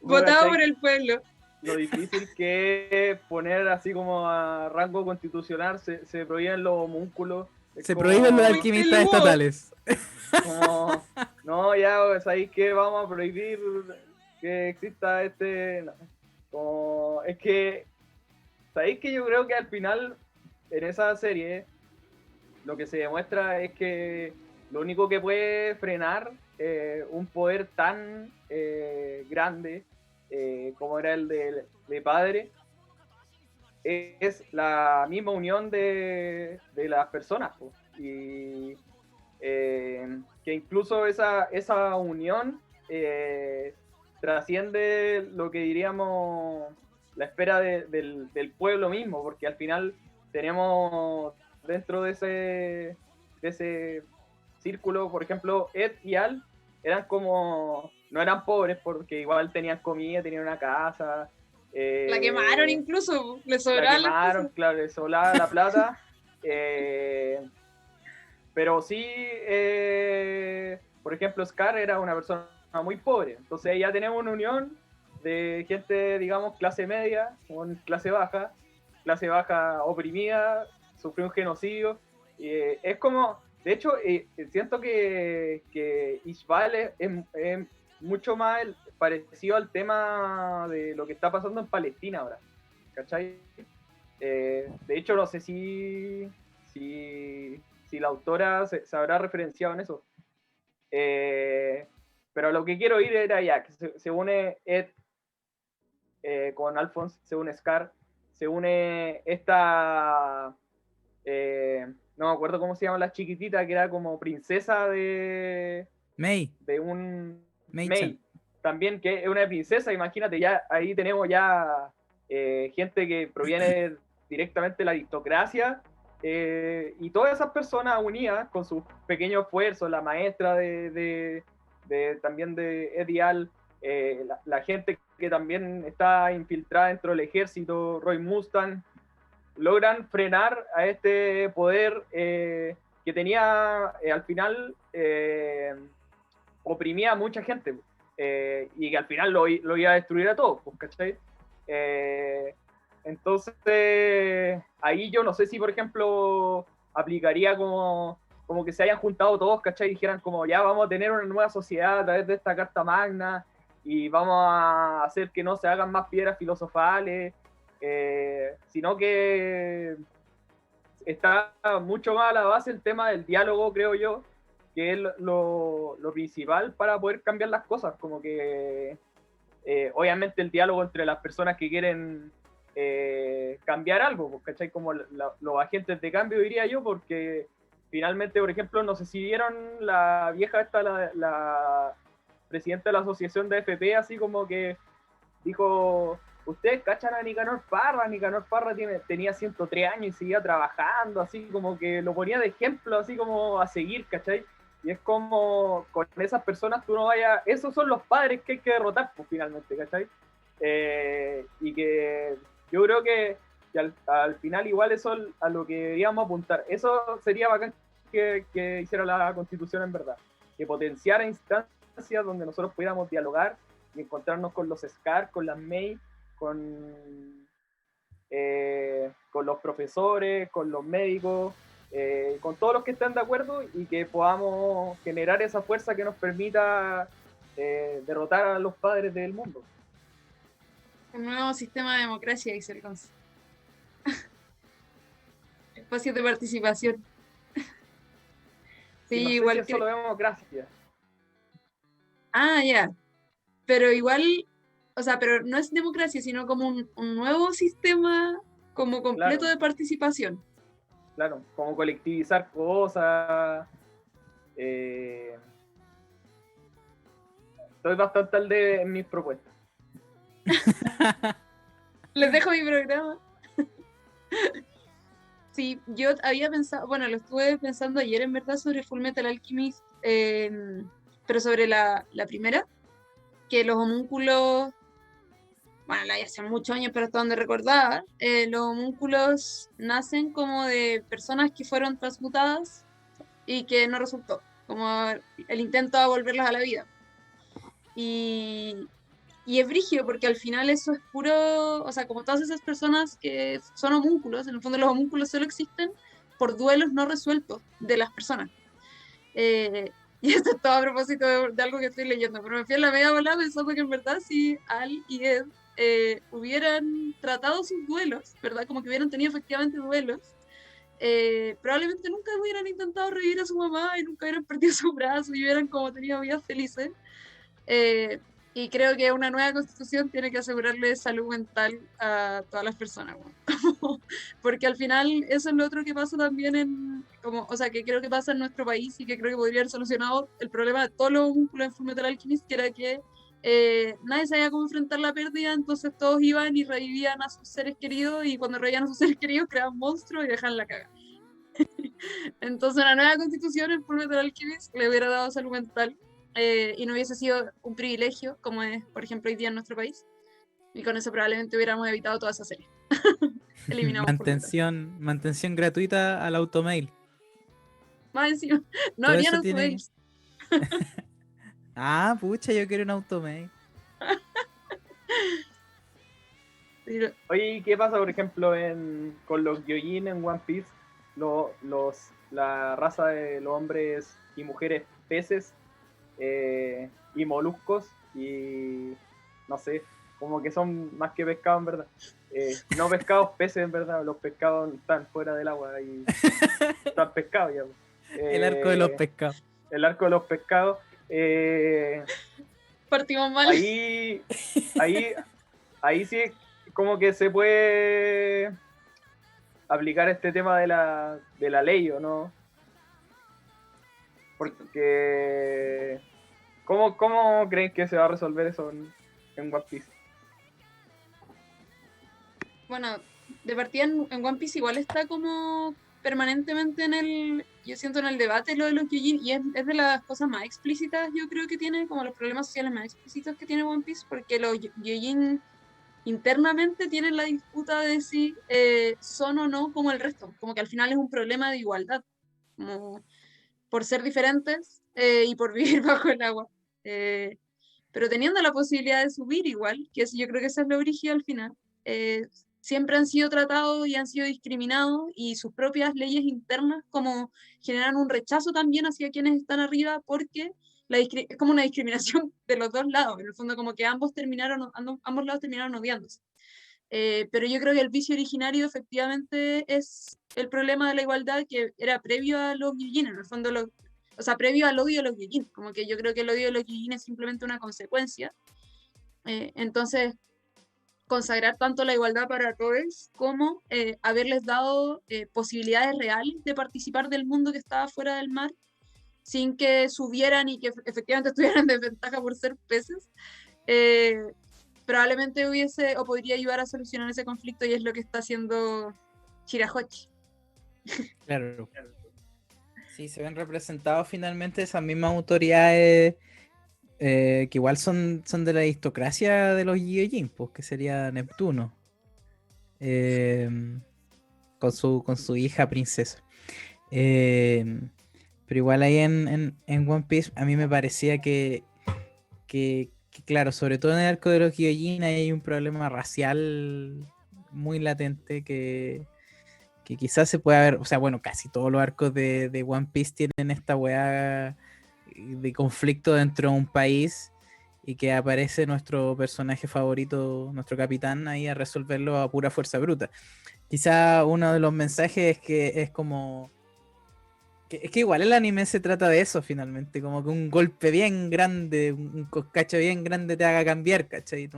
Votado por el pueblo. Lo difícil que es poner así como a rango constitucional, se prohíben los homúnculos. Se prohíben los alquimistas estatales. Como, no, ya, ¿sabéis qué? Vamos a prohibir que exista no. Como, es que, ¿sabéis que yo creo que al final, en esa serie, lo que se demuestra es que lo único que puede frenar un poder tan grande como era el de padre, es la misma unión de las personas, pues. Y que incluso esa unión trasciende lo que diríamos la espera del pueblo mismo, porque al final tenemos dentro de ese círculo, por ejemplo, Ed y Al eran como, no eran pobres porque igual tenían comida, tenían una casa. La quemaron incluso, le La sobraban las quemaron, cosas. claro, le sobraba la plata. Pero sí, por ejemplo, Scar era una persona muy pobre. Entonces ya tenemos una unión de gente, digamos, clase media con clase baja oprimida, sufrió un genocidio. Es como, de hecho, siento que Ishbal es mucho más parecido al tema de lo que está pasando en Palestina ahora, ¿cachai? De hecho, no sé si la autora se habrá referenciado en eso. Pero lo que quiero ir era ya, que se une Ed con Alphonse, se une Scar, se une esta... no me acuerdo cómo se llama la chiquitita, que era como princesa May, de un... May-chan. May. También que es una princesa, imagínate, ya ahí tenemos ya gente que proviene directamente de la aristocracia, y todas esas personas unidas con sus pequeños esfuerzos, la maestra también de Edial, la gente que también está infiltrada dentro del ejército, Roy Mustang, logran frenar a este poder que tenía al final oprimía a mucha gente, y que al final lo iba a destruir a todos, pues, ¿cachai? Entonces, ahí yo no sé si, por ejemplo, aplicaría como que se hayan juntado todos, ¿cachai? Y dijeran como, ya vamos a tener una nueva sociedad a través de esta Carta Magna y vamos a hacer que no se hagan más piedras filosofales, sino que está mucho más a la base el tema del diálogo, creo yo, que es lo principal para poder cambiar las cosas, como que obviamente el diálogo entre las personas que quieren cambiar algo, ¿cachai? Como los agentes de cambio, diría yo, porque finalmente, por ejemplo, no sé si vieron la vieja esta, la presidenta de la asociación de FP, así como que dijo, ustedes cachan a Nicanor Parra tenía 103 años y seguía trabajando, así como que lo ponía de ejemplo, así como a seguir, ¿cachai? Y es como, con esas personas tú no vayas, esos son los padres que hay que derrotar, pues finalmente, ¿cachai? Y que yo creo que al final igual eso a lo que deberíamos apuntar, eso sería bacán que hiciera la Constitución en verdad, que potenciara instancias donde nosotros pudiéramos dialogar y encontrarnos con los Scar, con las May, con los profesores, con los médicos, con todos los que están de acuerdo, y que podamos generar esa fuerza que nos permita derrotar a los padres del mundo. Un nuevo sistema de democracia, dice el Cons. Espacios de participación. Sí, no sé igual si es solo democracia. Ah, ya. Pero igual, o sea, pero no es democracia, sino como un nuevo sistema como completo Claro. de participación. Claro, como colectivizar cosas. Estoy bastante al de en mis propuestas. Les dejo mi programa. Sí, yo había pensado, bueno, lo estuve pensando ayer en verdad sobre Fullmetal Alchemist, pero sobre la primera, que los homúnculos, bueno, la vi hace muchos años, pero hasta donde recordaba, los homúnculos nacen como de personas que fueron transmutadas y que no resultó, como el intento de volverlas a la vida. Y es brígido porque al final eso es puro, o sea, como todas esas personas que son homúnculos, en el fondo los homúnculos solo existen por duelos no resueltos de las personas. Y esto es todo a propósito de algo que estoy leyendo, pero me fui a la media bola pensando que en verdad si Al y Ed hubieran tratado sus duelos, ¿verdad? Como que hubieran tenido efectivamente duelos, probablemente nunca hubieran intentado revivir a su mamá y nunca hubieran perdido su brazo y hubieran como tenido vidas felices. Y creo que una nueva constitución tiene que asegurarle salud mental a todas las personas, ¿no? Porque al final eso es lo otro que pasa también o sea, que creo que pasa en nuestro país y que creo que podría haber solucionado el problema de todos los homúnculos en Fullmetal Alchemist, que era que nadie sabía cómo enfrentar la pérdida, entonces todos iban y revivían a sus seres queridos, y cuando revivían a sus seres queridos creaban monstruos y dejaban la caga. Entonces la nueva constitución, el Fullmetal Alchemist, le hubiera dado salud mental, y no hubiese sido un privilegio, como es, por ejemplo, hoy día en nuestro país. Y con eso probablemente hubiéramos evitado toda esa serie. Eliminamos Fullmetal. Mantención gratuita al automail. Más encima, no Todo habrían eso tiene. automails. Ah, pucha, yo quiero un automail. Oye, ¿y qué pasa, por ejemplo, con los Gyojin en One Piece? La raza de los hombres y mujeres peces y moluscos y no sé, como que son más que pescados en verdad. No pescados, peces en verdad. Los pescados están fuera del agua y están pescados ya. El arco de los pescados. El arco de los pescados. Partimos mal. Ahí sí como que se puede aplicar este tema de la ley, ¿o no? Porque ¿cómo creen que se va a resolver eso en One Piece? Bueno, de partida en One Piece igual está como permanentemente yo siento en el debate lo de los Gyojin, y es de las cosas más explícitas, yo creo que tiene, como los problemas sociales más explícitos que tiene One Piece, porque los Gyojin internamente tienen la disputa de si son o no como el resto, como que al final es un problema de igualdad, como por ser diferentes y por vivir bajo el agua. Pero teniendo la posibilidad de subir igual, yo creo que esa es la origen al final, siempre han sido tratados y han sido discriminados, y sus propias leyes internas como generan un rechazo también hacia quienes están arriba, porque es como una discriminación de los dos lados, en el fondo como que ambos lados terminaron odiándose. Pero yo creo que el vicio originario efectivamente es el problema de la igualdad que era previo a los Gyojin, en el fondo o sea, previo al odio de los Gyojin, como que yo creo que el odio de los Gyojin es simplemente una consecuencia. Entonces, consagrar tanto la igualdad para todos como haberles dado posibilidades reales de participar del mundo que estaba fuera del mar, sin que subieran y que efectivamente estuvieran en desventaja por ser peces, probablemente hubiese o podría ayudar a solucionar ese conflicto, y es lo que está haciendo Shirahoshi. Claro. Sí, se ven representados finalmente esas mismas autoridades que igual son de la aristocracia de los Gyojin, pues, que sería Neptuno. Con su hija princesa. Pero igual ahí en One Piece a mí me parecía que claro, sobre todo en el arco de los Gyojin hay un problema racial muy latente que quizás se puede haber, o sea, bueno, casi todos los arcos de One Piece tienen esta weá de conflicto dentro de un país, y que aparece nuestro personaje favorito, nuestro capitán, ahí a resolverlo a pura fuerza bruta. Quizá uno de los mensajes es que es como... Es que igual el anime se trata de eso finalmente, como que un golpe bien grande, un coscacho bien grande te haga cambiar, ¿cachai?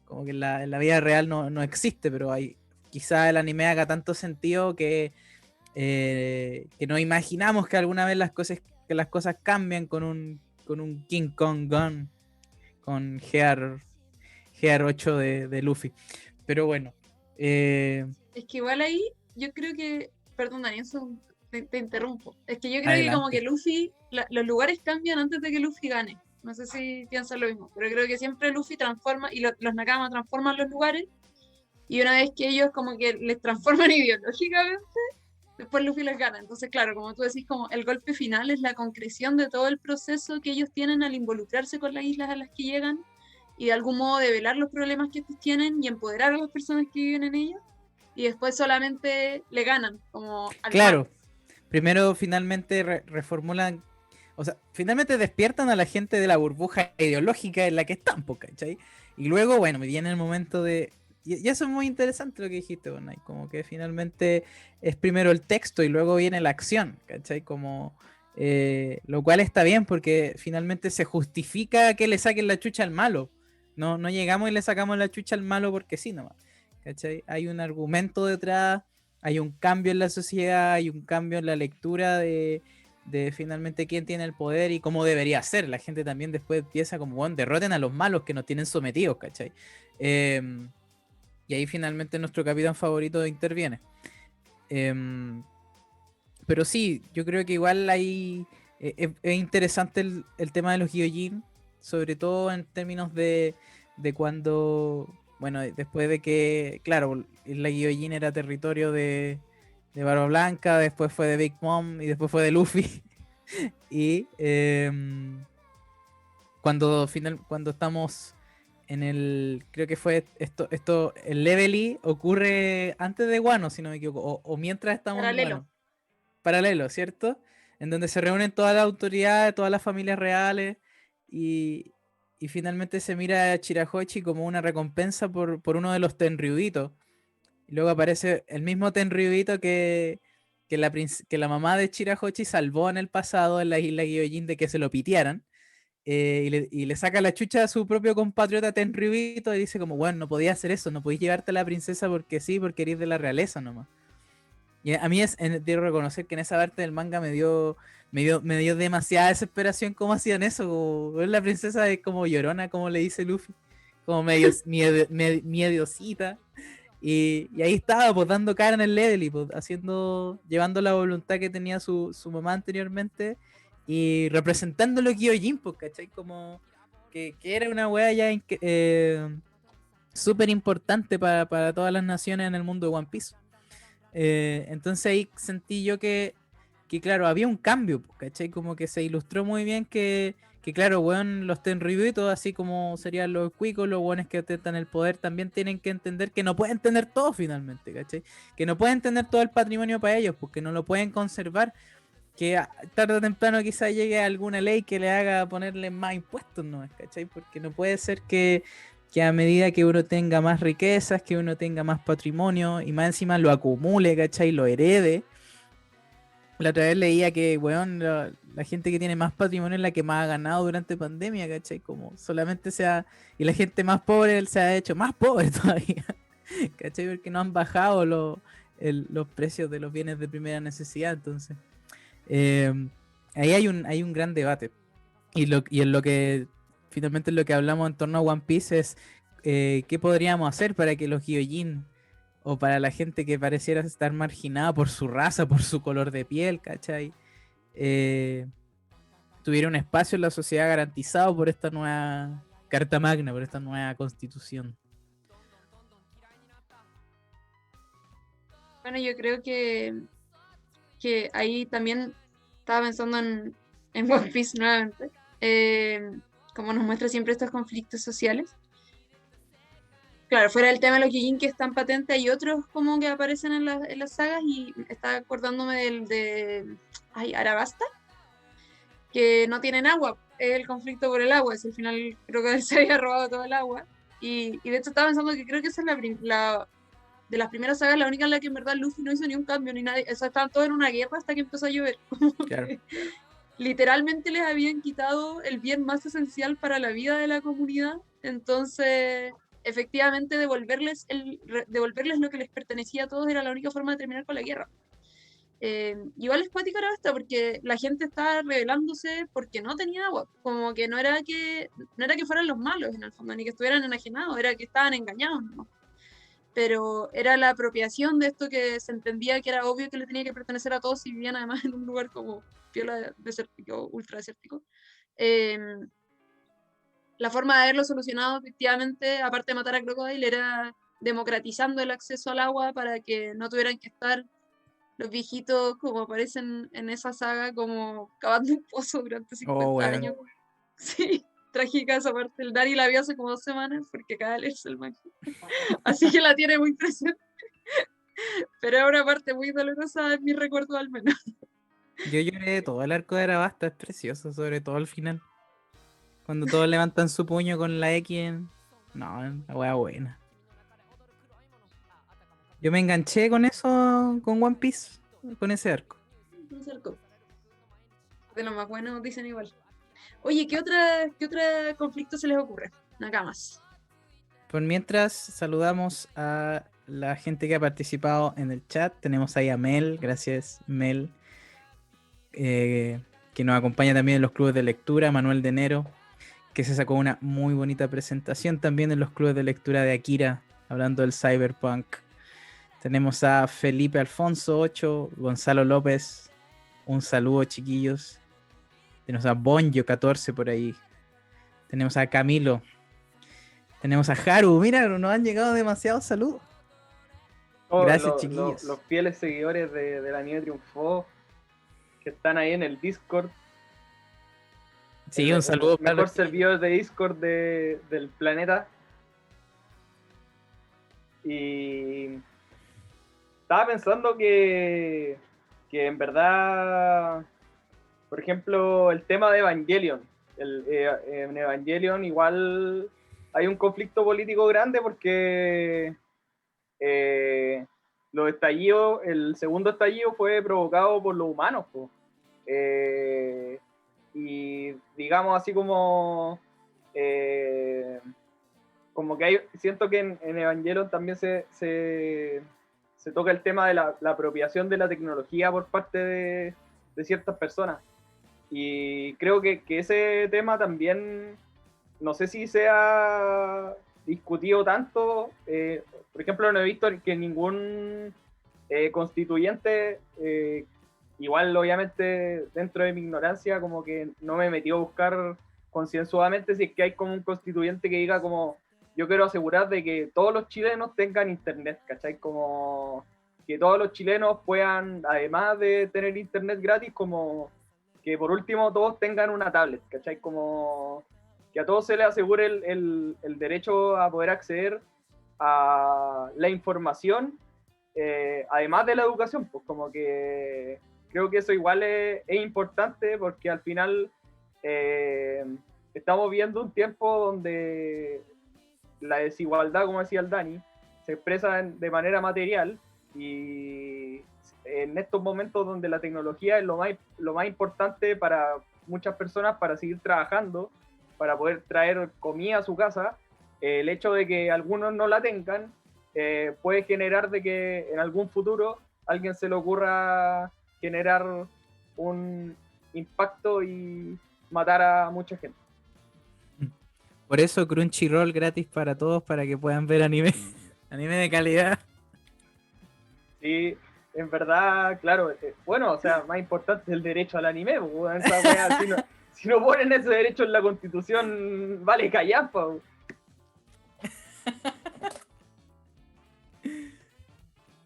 Como que en la vida real no existe, pero quizá el anime haga tanto sentido que nos imaginamos que alguna vez las cosas cambian con un King Kong Gun, con GR8 de Luffy. Pero bueno. Es que igual ahí yo creo que, perdón Daniel, te interrumpo. Es que yo creo Adelante. que como que Luffy, los lugares cambian antes de que Luffy gane. No sé si piensan lo mismo, pero creo que siempre Luffy transforma, y los Nakama transforman los lugares, y una vez que ellos como que les transforman ideológicamente, después Luffy les gana. Entonces, claro, como tú decís, como el golpe final es la concreción de todo el proceso que ellos tienen al involucrarse con las islas a las que llegan, y de algún modo develar los problemas que estos tienen y empoderar a las personas que viven en ellas, y después solamente le ganan, como al Claro, mar. primero finalmente reformulan, o sea, finalmente despiertan a la gente de la burbuja ideológica en la que están, ¿cachai? Y luego, bueno, me viene el momento de... Y eso es muy interesante lo que dijiste, Bonai, como que finalmente es primero el texto y luego viene la acción, ¿cachai? Como... lo cual está bien porque finalmente se justifica que le saquen la chucha al malo. No llegamos y le sacamos la chucha al malo porque sí nomás, ¿cachai? Hay un argumento detrás, hay un cambio en la sociedad, hay un cambio en la lectura de de finalmente quién tiene el poder y cómo debería ser. La gente también después piensa como, bueno, derroten a los malos que nos tienen sometidos, ¿cachai? Y ahí finalmente nuestro capitán favorito interviene. Pero sí, yo creo que igual hay... es interesante el tema de los Gyojin, sobre todo en términos de cuando... Bueno, después de que, claro, la Gyojin era territorio de Barba Blanca, después fue de Big Mom y después fue de Luffy. Y cuando estamos en el, creo que fue el Levely ocurre antes de Wano, si no me equivoco, o mientras estamos en Paralelo. Wano. Paralelo, ¿cierto? En donde se reúnen todas las autoridades, todas las familias reales y, y finalmente se mira a Chirahoichi como una recompensa por uno de los Tenryubitos. Y luego aparece el mismo Tenryubito que la mamá de Chirahoichi salvó en el pasado en la isla Gyojin de que se lo pitearan. Y le saca la chucha a su propio compatriota Tenryubito y dice como, bueno, no podía hacer eso, no podías llevarte a la princesa porque sí, porque eres de la realeza nomás. Y a mí debo reconocer que en esa parte del manga me dio demasiada desesperación cómo hacían eso. Como, ver la princesa es como llorona, como le dice Luffy, como medio miediosita. Y ahí estaba, pues dando cara en el level y pues, llevando la voluntad que tenía su mamá anteriormente y representando lo Kyojin, pues, ¿cachai? Como que era una wea ya súper importante para todas las naciones en el mundo de One Piece. Entonces ahí sentí yo que claro, había un cambio, pues, ¿cachai? Como que se ilustró muy bien que claro, weón, los Tenryubitos, así como serían los cuicos, los weones que ostentan el poder, también tienen que entender que no pueden tener todo finalmente, ¿cachai? Que no pueden tener todo el patrimonio para ellos, porque no lo pueden conservar, que tarde o temprano quizá llegue alguna ley que le haga ponerle más impuestos, ¿no? ¿Cachai? Porque no puede ser que a medida que uno tenga más riquezas, que uno tenga más patrimonio y más encima lo acumule, ¿cachai? Lo herede. La otra vez leía que, weón, la gente que tiene más patrimonio es la que más ha ganado durante pandemia, ¿cachai? Como solamente y la gente más pobre se ha hecho más pobre todavía, ¿cachai? Porque no han bajado los precios de los bienes de primera necesidad, entonces. eh, Ahí hay un gran debate. Y en lo que finalmente en lo que hablamos en torno a One Piece es qué podríamos hacer para que los Gyojin o para la gente que pareciera estar marginada por su raza, por su color de piel, ¿cachai? Eh, Tuviera un espacio en la sociedad garantizado por esta nueva Carta Magna, por esta nueva constitución. Bueno, yo creo que ahí también estaba pensando en One Piece nuevamente, como nos muestra siempre estos conflictos sociales. Claro, fuera del tema de los Gyojin que están patentes, hay otros como que aparecen en las sagas y estaba acordándome ay, Arabasta, que no tienen agua, es el conflicto por el agua, es al final creo que él se había robado todo el agua y de hecho estaba pensando que creo que esa es de las primeras sagas, la única en la que en verdad Luffy no hizo ni un cambio, ni nadie, o sea, estaban todos en una guerra hasta que empezó a llover. Como Claro. que literalmente les habían quitado el bien más esencial para la vida de la comunidad, entonces efectivamente devolverles lo que les pertenecía a todos era la única forma de terminar con la guerra. Igual es cuático ahora esto porque la gente estaba rebelándose porque no tenía agua, como que no era que fueran los malos en el fondo, ni que estuvieran enajenados, era que estaban engañados, ¿no? Pero era la apropiación de esto que se entendía que era obvio que le tenía que pertenecer a todos si vivían además en un lugar como piola desértico, ultra desértico. La forma de haberlo solucionado efectivamente, aparte de matar a Crocodile, era democratizando el acceso al agua para que no tuvieran que estar los viejitos como aparecen en esa saga como cavando un pozo durante 50 Oh, weón. años. Sí, trágica esa parte. El Dari la vio hace como 2 semanas porque acaba de leerse el manga. Así que la tiene muy presente. Pero es una parte muy dolorosa en mi recuerdo al menos. Yo lloré todo el arco de Arabasta, es precioso, sobre todo al final. Cuando todos levantan su puño con la X No, la wea buena. Yo me enganché con eso, con One Piece, con ese arco. Me acerco. De lo más bueno dicen igual. Oye, ¿qué otro conflicto se les ocurre? Acá más. Por mientras, saludamos a la gente que ha participado en el chat. Tenemos ahí a Mel, gracias Mel. que nos acompaña también en los clubes de lectura, Manuel de Enero, que se sacó una muy bonita presentación también en los clubes de lectura de Akira, hablando del cyberpunk. Tenemos a Felipe Alfonso 8, Gonzalo López, un saludo chiquillos. Tenemos a Bonjo 14 por ahí. Tenemos a Camilo. Tenemos a Haru. Mira, nos han llegado demasiados saludos. Gracias, chiquillos. Los fieles seguidores de La Nieve Triunfó, que están ahí en el Discord. Sí, un saludo. El mejor servidor de Discord del planeta. Y estaba pensando que en verdad, por ejemplo, el tema de Evangelion. En Evangelion igual hay un conflicto político grande porque los estallidos, el segundo estallido fue provocado por los humanos, po. Y digamos así como que hay, siento que en Evangelion también se toca el tema de la apropiación de la tecnología por parte de ciertas personas. Y creo que ese tema también, no sé si se ha discutido tanto. Por ejemplo, no he visto que ningún constituyente, igual obviamente dentro de mi ignorancia, como que no me he metido a buscar concienzudamente si es que hay como un constituyente que diga como yo quiero asegurar de que todos los chilenos tengan internet, ¿cachai? Como que todos los chilenos puedan, además de tener internet gratis, como que por último todos tengan una tablet, ¿cachai? Como que a todos se les asegure el derecho a poder acceder a la información, además de la educación, pues como que creo que eso igual es importante porque al final estamos viendo un tiempo donde la desigualdad, como decía el Dani, se expresa de manera material y en estos momentos donde la tecnología es lo más importante para muchas personas para seguir trabajando, para poder traer comida a su casa, el hecho de que algunos no la tengan puede generar de que en algún futuro a alguien se le ocurra generar un impacto y matar a mucha gente. Por eso Crunchyroll gratis para todos, para que puedan ver anime, anime de calidad. Sí, en verdad, claro, bueno, o sea, más importante es el derecho al anime, pues, esa wea, si no ponen ese derecho en la Constitución, vale callar, pues.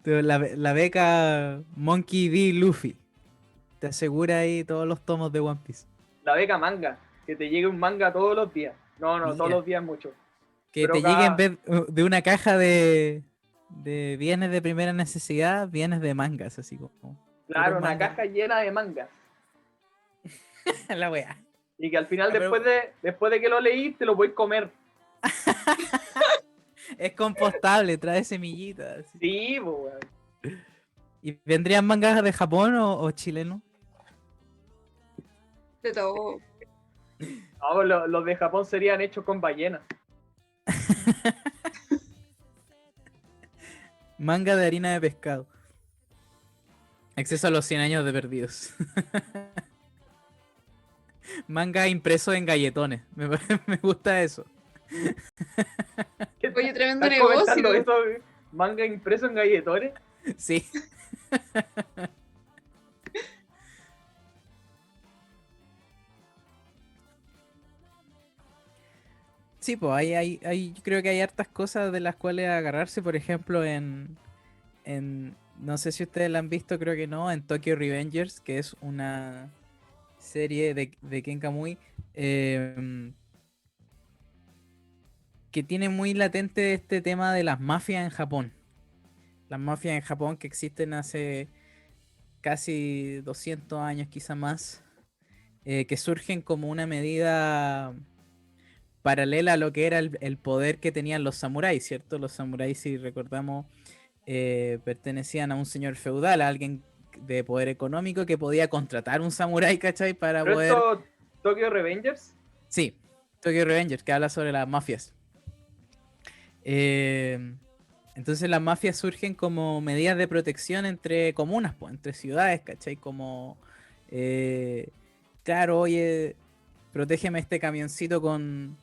La beca Monkey D. Luffy te asegura ahí todos los tomos de One Piece. La beca manga, que te llegue un manga todos los días. No, Mira, todos los días mucho. Que pero te llegue en vez de una caja de bienes de primera necesidad, bienes de mangas, así como. Claro, una caja llena de mangas. La wea. Y que al final, después de que lo leí, te lo puedes comer. Es compostable, trae semillitas. Sí, pues, weón. ¿Y vendrían mangas de Japón o chileno? De todo. No, los de Japón serían hechos con ballenas. Manga de harina de pescado. Acceso a los 100 años de perdidos. Manga impreso en galletones. Me gusta eso. Oye, tremendo ¿Estás comentando eso? ¿Manga impreso en galletones? Sí. Sí, pues yo creo que hay hartas cosas de las cuales agarrarse, por ejemplo, no sé si ustedes la han visto, creo que no, en Tokyo Revengers, que es una serie de Ken Kamui, que tiene muy latente este tema de las mafias en Japón. Las mafias en Japón que existen hace casi 200 años, quizá más, que surgen como una medida paralela a lo que era el poder que tenían los samuráis, ¿cierto? Los samuráis, si recordamos, pertenecían a un señor feudal, a alguien de poder económico que podía contratar un samurái, ¿cachai? Para ¿Pero poder... esto Tokyo Revengers? Sí, Tokyo Revengers, que habla sobre las mafias. Entonces las mafias surgen como medidas de protección entre comunas, pues, entre ciudades, ¿cachai? Como Claro, oye, protégeme este camioncito con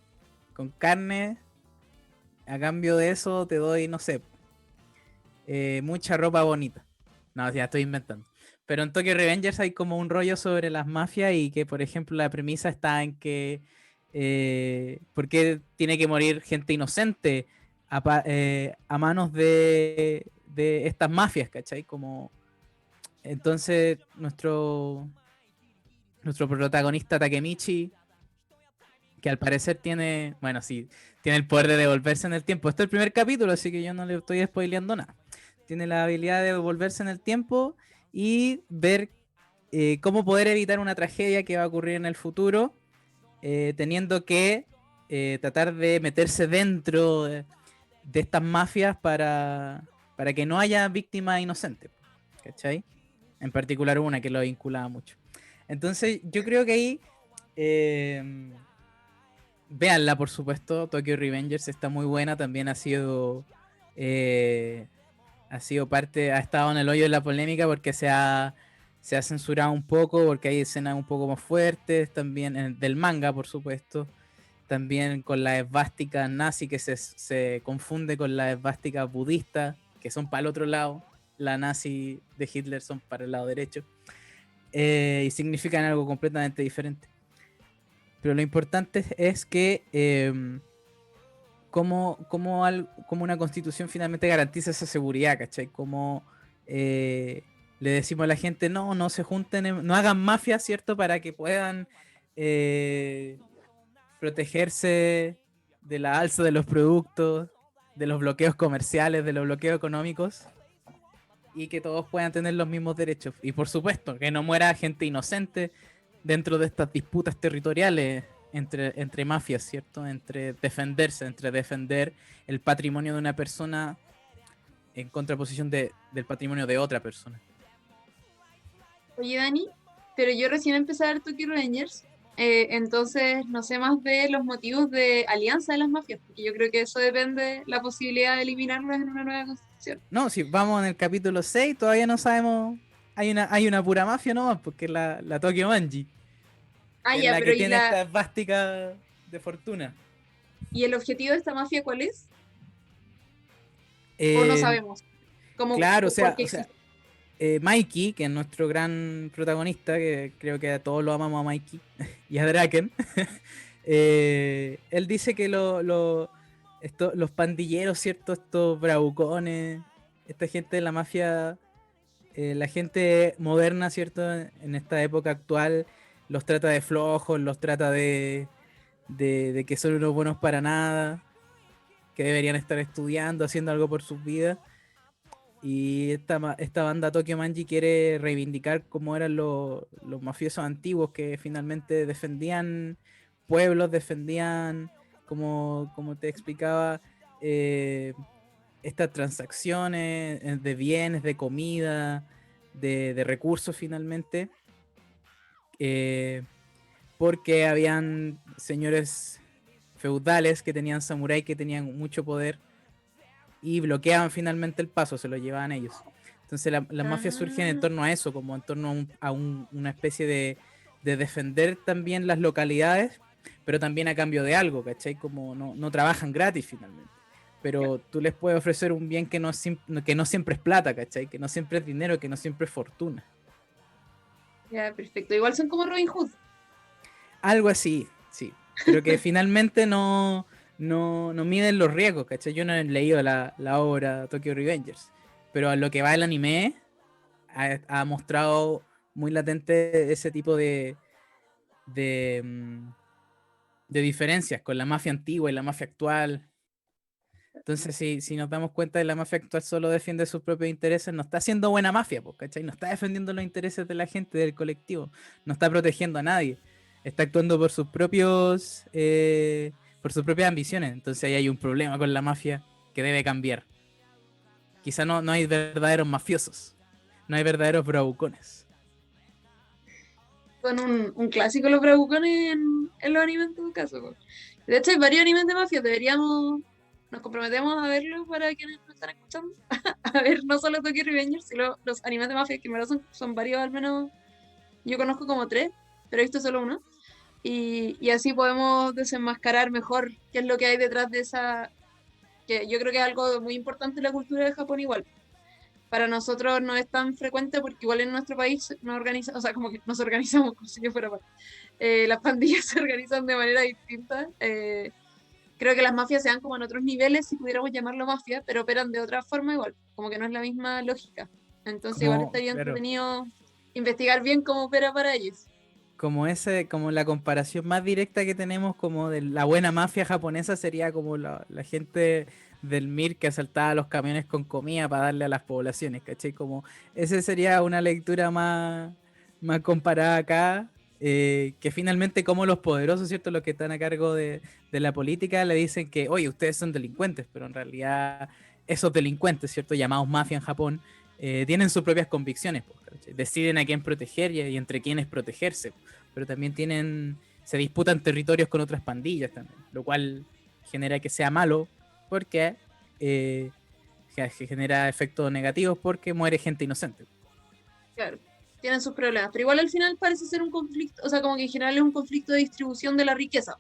carne, a cambio de eso te doy, no sé, mucha ropa bonita. No, ya estoy inventando. Pero en Tokyo Revengers hay como un rollo sobre las mafias y que, por ejemplo, la premisa está en que ¿por qué tiene que morir gente inocente a manos de estas mafias, ¿cachai? Como, entonces, nuestro protagonista Takemichi, que al parecer tiene, bueno, sí, tiene el poder de devolverse en el tiempo. Este es el primer capítulo, así que yo no le estoy spoileando nada. Tiene la habilidad de devolverse en el tiempo y ver cómo poder evitar una tragedia que va a ocurrir en el futuro, teniendo que tratar de meterse dentro de estas mafias para que no haya víctimas inocentes, ¿cachai? En particular una que lo vinculaba mucho. Entonces yo creo que ahí... véanla, por supuesto. Tokyo Revengers está muy buena. También ha sido parte, ha estado en el hoyo de la polémica porque se ha censurado un poco, porque hay escenas un poco más fuertes, también del manga, por supuesto. También con la esvástica nazi que se confunde con la esvástica budista, que son para el otro lado. La nazi de Hitler son para el lado derecho. Y significan algo completamente diferente. Pero lo importante es que cómo una constitución finalmente garantiza esa seguridad, ¿cachai? Como le decimos a la gente, no se junten, no hagan mafia, ¿cierto? Para que puedan protegerse de la alza de los productos, de los bloqueos comerciales, de los bloqueos económicos, y que todos puedan tener los mismos derechos. Y por supuesto, que no muera gente inocente dentro de estas disputas territoriales entre mafias, ¿cierto? Entre defender el patrimonio de una persona en contraposición del patrimonio de otra persona. Oye, Dani, pero yo recién empecé a ver Tokyo Revengers, entonces no sé más de los motivos de alianza de las mafias, porque yo creo que eso depende de la posibilidad de eliminarlos en una nueva constitución. No, si vamos en el capítulo 6, todavía no sabemos. Hay una pura mafia nomás, porque es la Tokyo Manji, Ah, que es ya, la pero que tiene esta esvástica de fortuna. ¿y el objetivo de esta mafia cuál es? ¿O no Eh, sabemos? Como, claro, ¿por qué o sea, existe? Mikey, que es nuestro gran protagonista, que creo que a todos lo amamos a Mikey, y a Draken, él dice que los pandilleros, ¿cierto? Estos bravucones, esta gente de la mafia, la gente moderna, ¿cierto? En esta época actual, los trata de flojos, los trata de que son unos buenos para nada, que deberían estar estudiando, haciendo algo por sus vidas. Y esta banda Tokyo Manji quiere reivindicar cómo eran los mafiosos antiguos que finalmente defendían pueblos, defendían, como te explicaba, eh, estas transacciones de bienes, de comida, de recursos finalmente, eh, porque habían señores feudales que tenían samurái que tenían mucho poder y bloqueaban finalmente el paso, se lo llevaban ellos. Entonces las mafias surgen en Ah, torno a eso, como en torno una especie de defender también las localidades, pero también a cambio de algo, ¿cachai? Como no trabajan gratis finalmente. ya, Pero tú les puedes ofrecer un bien que que no siempre es plata, ¿cachai? Que no siempre es dinero, que no siempre es fortuna. ya, perfecto. Igual son como Robin Hood. Algo así, sí. Pero que finalmente no miden los riesgos, ¿cachai? Yo no he leído la obra Tokyo Revengers, pero a lo que va el anime ha mostrado muy latente ese tipo de, mm, de diferencias con la mafia antigua y la mafia actual. Entonces, si nos damos cuenta de la mafia actual solo defiende sus propios intereses, no está haciendo buena mafia, pues, ¿cachai? No está defendiendo los intereses de la gente, del colectivo, no está protegiendo a nadie, está actuando por sus propias ambiciones. Entonces ahí hay un problema con la mafia que debe cambiar. Quizá no hay verdaderos mafiosos, no hay verdaderos bravucones. Son un clásico los bravucones en los animes en todo caso, po. De hecho, hay varios animes de mafia. Nos comprometemos a verlos para quienes nos están escuchando. A ver no solo Tokyo Revengers, sino los animes de mafia, que en verdad son varios al menos Yo conozco como 3, pero he visto solo uno. Y así podemos desenmascarar mejor qué es lo que hay detrás de esa, que yo creo que es algo muy importante en la cultura de Japón igual. Para nosotros no es tan frecuente porque igual en nuestro país nos organiza, o sea, como que nos organizamos como si yo fuera las pandillas se organizan de manera distinta. Creo que las mafias se dan como en otros niveles, si pudiéramos llamarlo mafia, pero operan de otra forma igual, como que no es la misma lógica. Entonces igual Como, estaría claro, entretenido investigar bien cómo opera para ellos. como la comparación más directa que tenemos como de la buena mafia japonesa sería como la gente del MIR que asaltaba los camiones con comida para darle a las poblaciones, ¿cachai? Como esa sería una lectura más comparada acá, que finalmente como los poderosos, ¿cierto? Los que están a cargo de la política le dicen que, oye, ustedes son delincuentes, pero en realidad esos delincuentes, ¿cierto? Llamados mafia en Japón, tienen sus propias convicciones, pues, ¿cachai? Deciden a quién proteger y entre quiénes protegerse, pero también se disputan territorios con otras pandillas también, lo cual genera que sea malo porque genera efectos negativos porque muere gente inocente. Claro, tienen sus problemas, pero igual al final parece ser un conflicto, o sea, como que en general es un conflicto de distribución de la riqueza,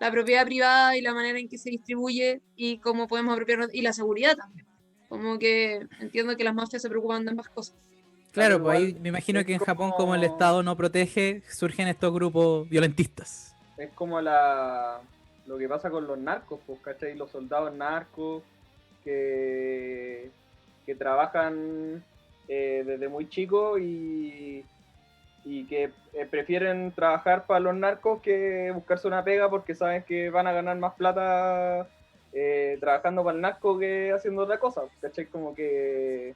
la propiedad privada y la manera en que se distribuye y cómo podemos apropiarnos, y la seguridad también. Como que entiendo que las mafias se preocupan de ambas cosas. Claro, Claro, pues ahí igual me imagino es que en Japón, como el como, Estado no protege, surgen estos grupos violentistas. es como lo que pasa con los narcos, pues, ¿cachai? Los soldados narcos que, que trabajan desde muy chicos y que prefieren trabajar para los narcos que buscarse una pega porque saben que van a ganar más plata trabajando para el narco que haciendo otra cosa, ¿cachai? Como que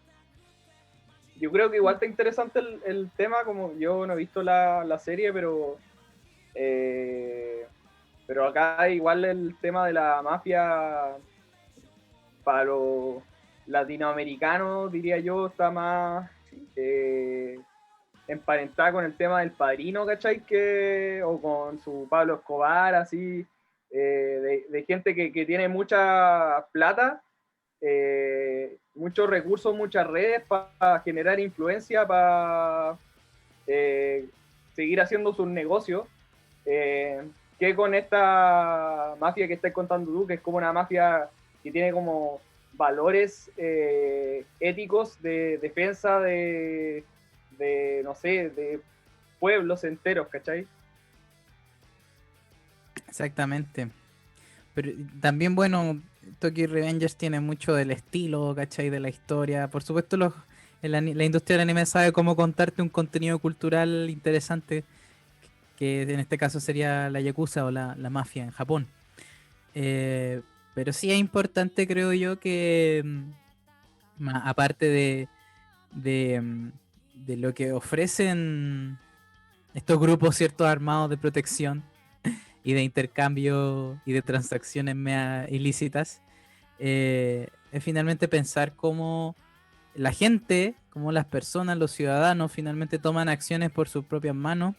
yo creo que igual está interesante el tema, como yo no he visto la serie, pero acá igual el tema de la mafia para los latinoamericanos, diría yo, está más emparentada con el tema del Padrino, ¿cachai? O con su Pablo Escobar, así, de gente que tiene mucha plata, muchos recursos, muchas redes para generar influencia, para seguir haciendo sus negocios, que con esta mafia que estás contando tú, que es como una mafia que tiene como valores éticos de defensa no sé, de pueblos enteros, ¿cachai? Exactamente. Pero también, bueno, Tokyo Revengers tiene mucho del estilo, ¿cachai? De la historia. Por supuesto, la industria del anime sabe cómo contarte un contenido cultural interesante, que en este caso sería la Yakuza o la mafia en Japón. Pero sí es importante, creo yo, que aparte de lo que ofrecen estos grupos ciertos armados de protección y de intercambio y de transacciones mea ilícitas, es finalmente pensar cómo la gente, cómo las personas, los ciudadanos finalmente toman acciones por sus propias manos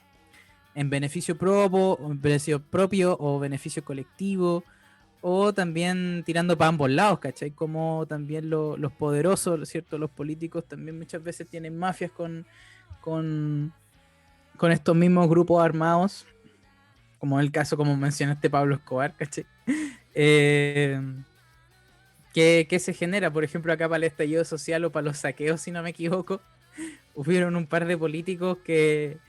en beneficio propio o beneficio colectivo, o también tirando para ambos lados, ¿cachai? Como también los poderosos, ¿cierto? Los políticos también muchas veces tienen mafias con, con estos mismos grupos armados, como el caso, como mencionaste, Pablo Escobar, ¿cachai? Eh, ¿qué se genera? Por ejemplo, acá para el estallido social o para los saqueos, si no me equivoco, hubieron un par de políticos que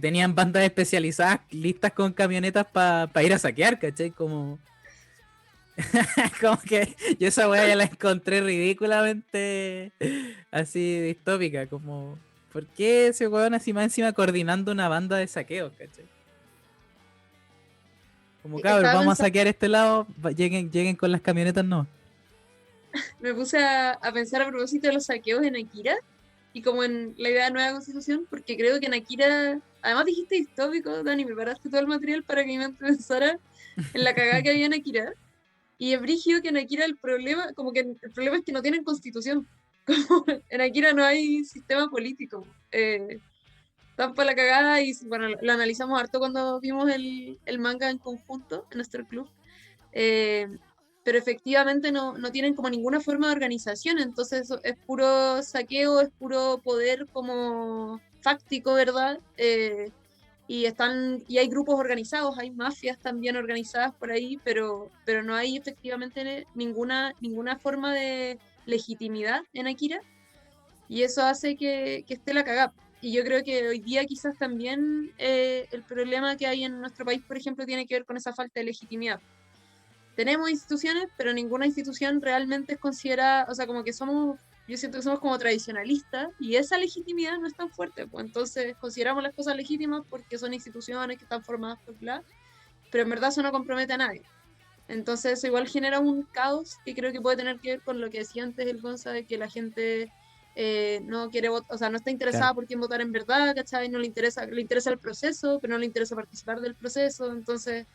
tenían bandas especializadas listas con camionetas para ir a saquear, ¿cachai? Como que yo esa weá ya la encontré ridículamente así distópica, como ¿por qué ese weón así más encima coordinando una banda de saqueos, ¿cachai? Como cabros, Estaba vamos a pensando, saquear este lado, lleguen con las camionetas, no. me puse a pensar a propósito de los saqueos en Akira y como en la idea de nueva constitución, porque creo que en Akira, además dijiste distópico, Dani, preparaste todo el material para que mi mente pensara en la cagada que había en Akira. Y es brígido que en Akira el problema, como que el problema es que no tienen constitución. Como en Akira no hay sistema político. Están para la cagada y bueno, lo analizamos harto cuando vimos el manga en conjunto en nuestro club. Eh, pero efectivamente no tienen como ninguna forma de organización, entonces es puro saqueo, es puro poder como fáctico, ¿verdad? Y hay grupos organizados, hay mafias también organizadas por ahí, pero no hay efectivamente ninguna forma de legitimidad en Akira, y eso hace que esté la cagada. Y yo creo que hoy día quizás también el problema que hay en nuestro país, por ejemplo, tiene que ver con esa falta de legitimidad. Tenemos instituciones, pero ninguna institución realmente es considerada, o sea, como que yo siento que somos como tradicionalistas y esa legitimidad no es tan fuerte, pues entonces consideramos las cosas legítimas porque son instituciones que están formadas por pero en verdad eso no compromete a nadie. Entonces eso igual genera un caos que creo que puede tener que ver con lo que decía antes el Gonza, de que la gente no quiere votar, o sea, no está interesada Claro. por quién votar en verdad, ¿cachai? No le interesa el proceso, pero no le interesa participar del proceso, entonces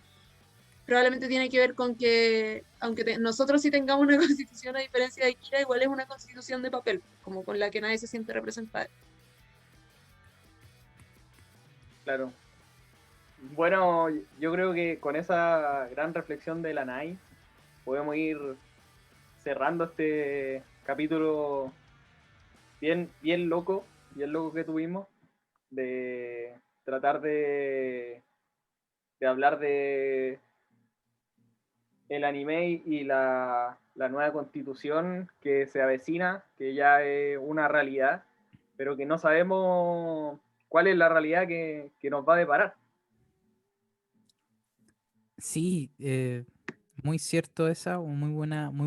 probablemente tiene que ver con que, aunque nosotros sí tengamos una constitución a diferencia de Kira, igual es una constitución de papel, como con la que nadie se siente representado. Claro. Bueno, yo creo que con esa gran reflexión de la NAI podemos ir cerrando este capítulo bien loco que tuvimos, de tratar de hablar de el anime y la nueva constitución que se avecina, que ya es una realidad, pero que no sabemos cuál es la realidad que nos va a deparar. Sí, muy cierto esa, o muy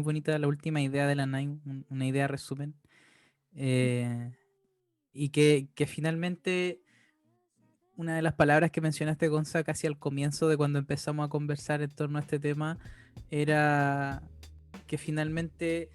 bonita la última idea de la Nai, una idea resumen. Y que finalmente una de las palabras que mencionaste, Gonza, casi al comienzo de cuando empezamos a conversar en torno a este tema, era que finalmente,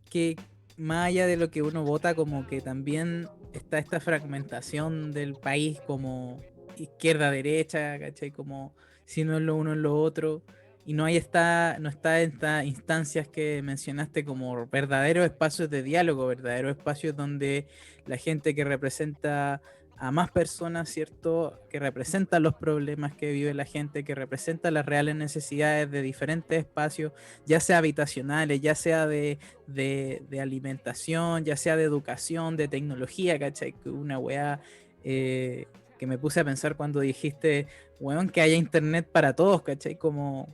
que más allá de lo que uno vota, como que también está esta fragmentación del país como izquierda-derecha, ¿cachai? Como si no es lo uno es lo otro. Y no está en estas instancias que mencionaste como verdaderos espacios de diálogo, verdaderos espacios donde la gente que representa a más personas, ¿cierto? Que representa los problemas que vive la gente, que representa las reales necesidades de diferentes espacios, ya sea habitacionales, ya sea de alimentación, ya sea de educación, de tecnología, ¿cachai? Que una weá que me puse a pensar cuando dijiste, weón, que haya internet para todos, ¿cachai? Como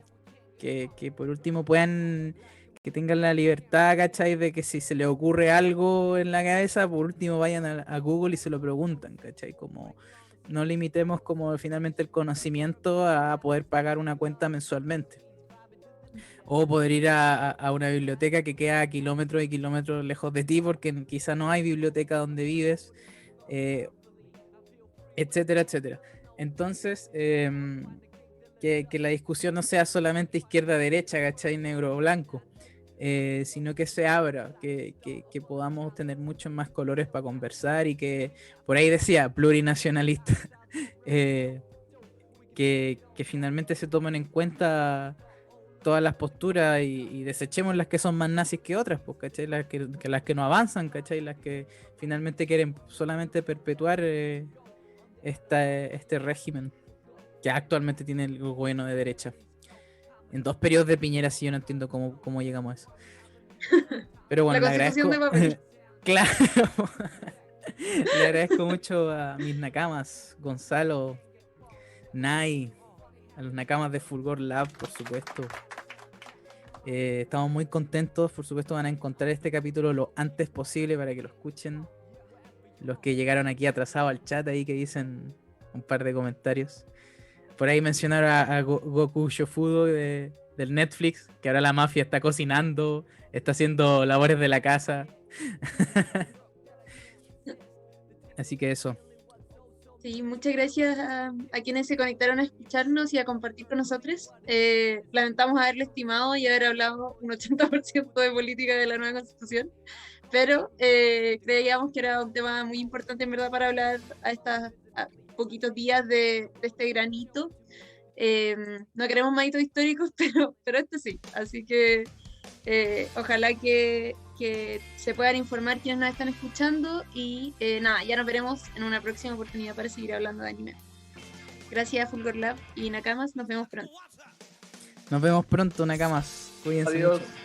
que por último puedan, que tengan la libertad, ¿cachai? De que si se les ocurre algo en la cabeza, por último vayan a Google y se lo preguntan, ¿cachai? Como no limitemos como finalmente el conocimiento a poder pagar una cuenta mensualmente. O poder ir a una biblioteca que queda a kilómetros y kilómetros lejos de ti porque quizá no hay biblioteca donde vives, eh, etcétera, etcétera. Entonces, que la discusión no sea solamente izquierda-derecha, ¿cachai? Negro o blanco, sino que se abra, que podamos tener muchos más colores para conversar y que, por ahí decía, plurinacionalista, que finalmente se tomen en cuenta todas las posturas y desechemos las que son más nazis que otras, pues, ¿cachai? Las que no avanzan, ¿cachai? Las que finalmente quieren solamente perpetuar este régimen que actualmente tiene el gobierno de derecha. En 2 periodos de Piñera sí yo no entiendo cómo llegamos a eso. Pero bueno, La le constitución de agradezco. papel. Claro. Le agradezco mucho a mis nakamas, Gonzalo, Nai, a los nakamas de Fulgor Lab, por supuesto. Estamos muy contentos, por supuesto van a encontrar este capítulo lo antes posible para que lo escuchen. Los que llegaron aquí atrasados al chat ahí que dicen un par de comentarios. Por ahí mencionaron a Goku Shofudo del Netflix, que ahora la mafia está cocinando, está haciendo labores de la casa. Así que eso. Sí, muchas gracias a quienes se conectaron a escucharnos y a compartir con nosotros. Lamentamos haberlo estimado y haber hablado un 80% de política de la nueva constitución, pero creíamos que era un tema muy importante en verdad para hablar a poquitos días de este granito. No queremos maitos históricos, pero este sí, así que ojalá que se puedan informar quienes nos están escuchando y nada, ya nos veremos en una próxima oportunidad para seguir hablando de anime. Gracias Fulgor Lab y Nakamas, nos vemos pronto. Nos vemos pronto, Nakamas. Cuídense Adiós. mucho.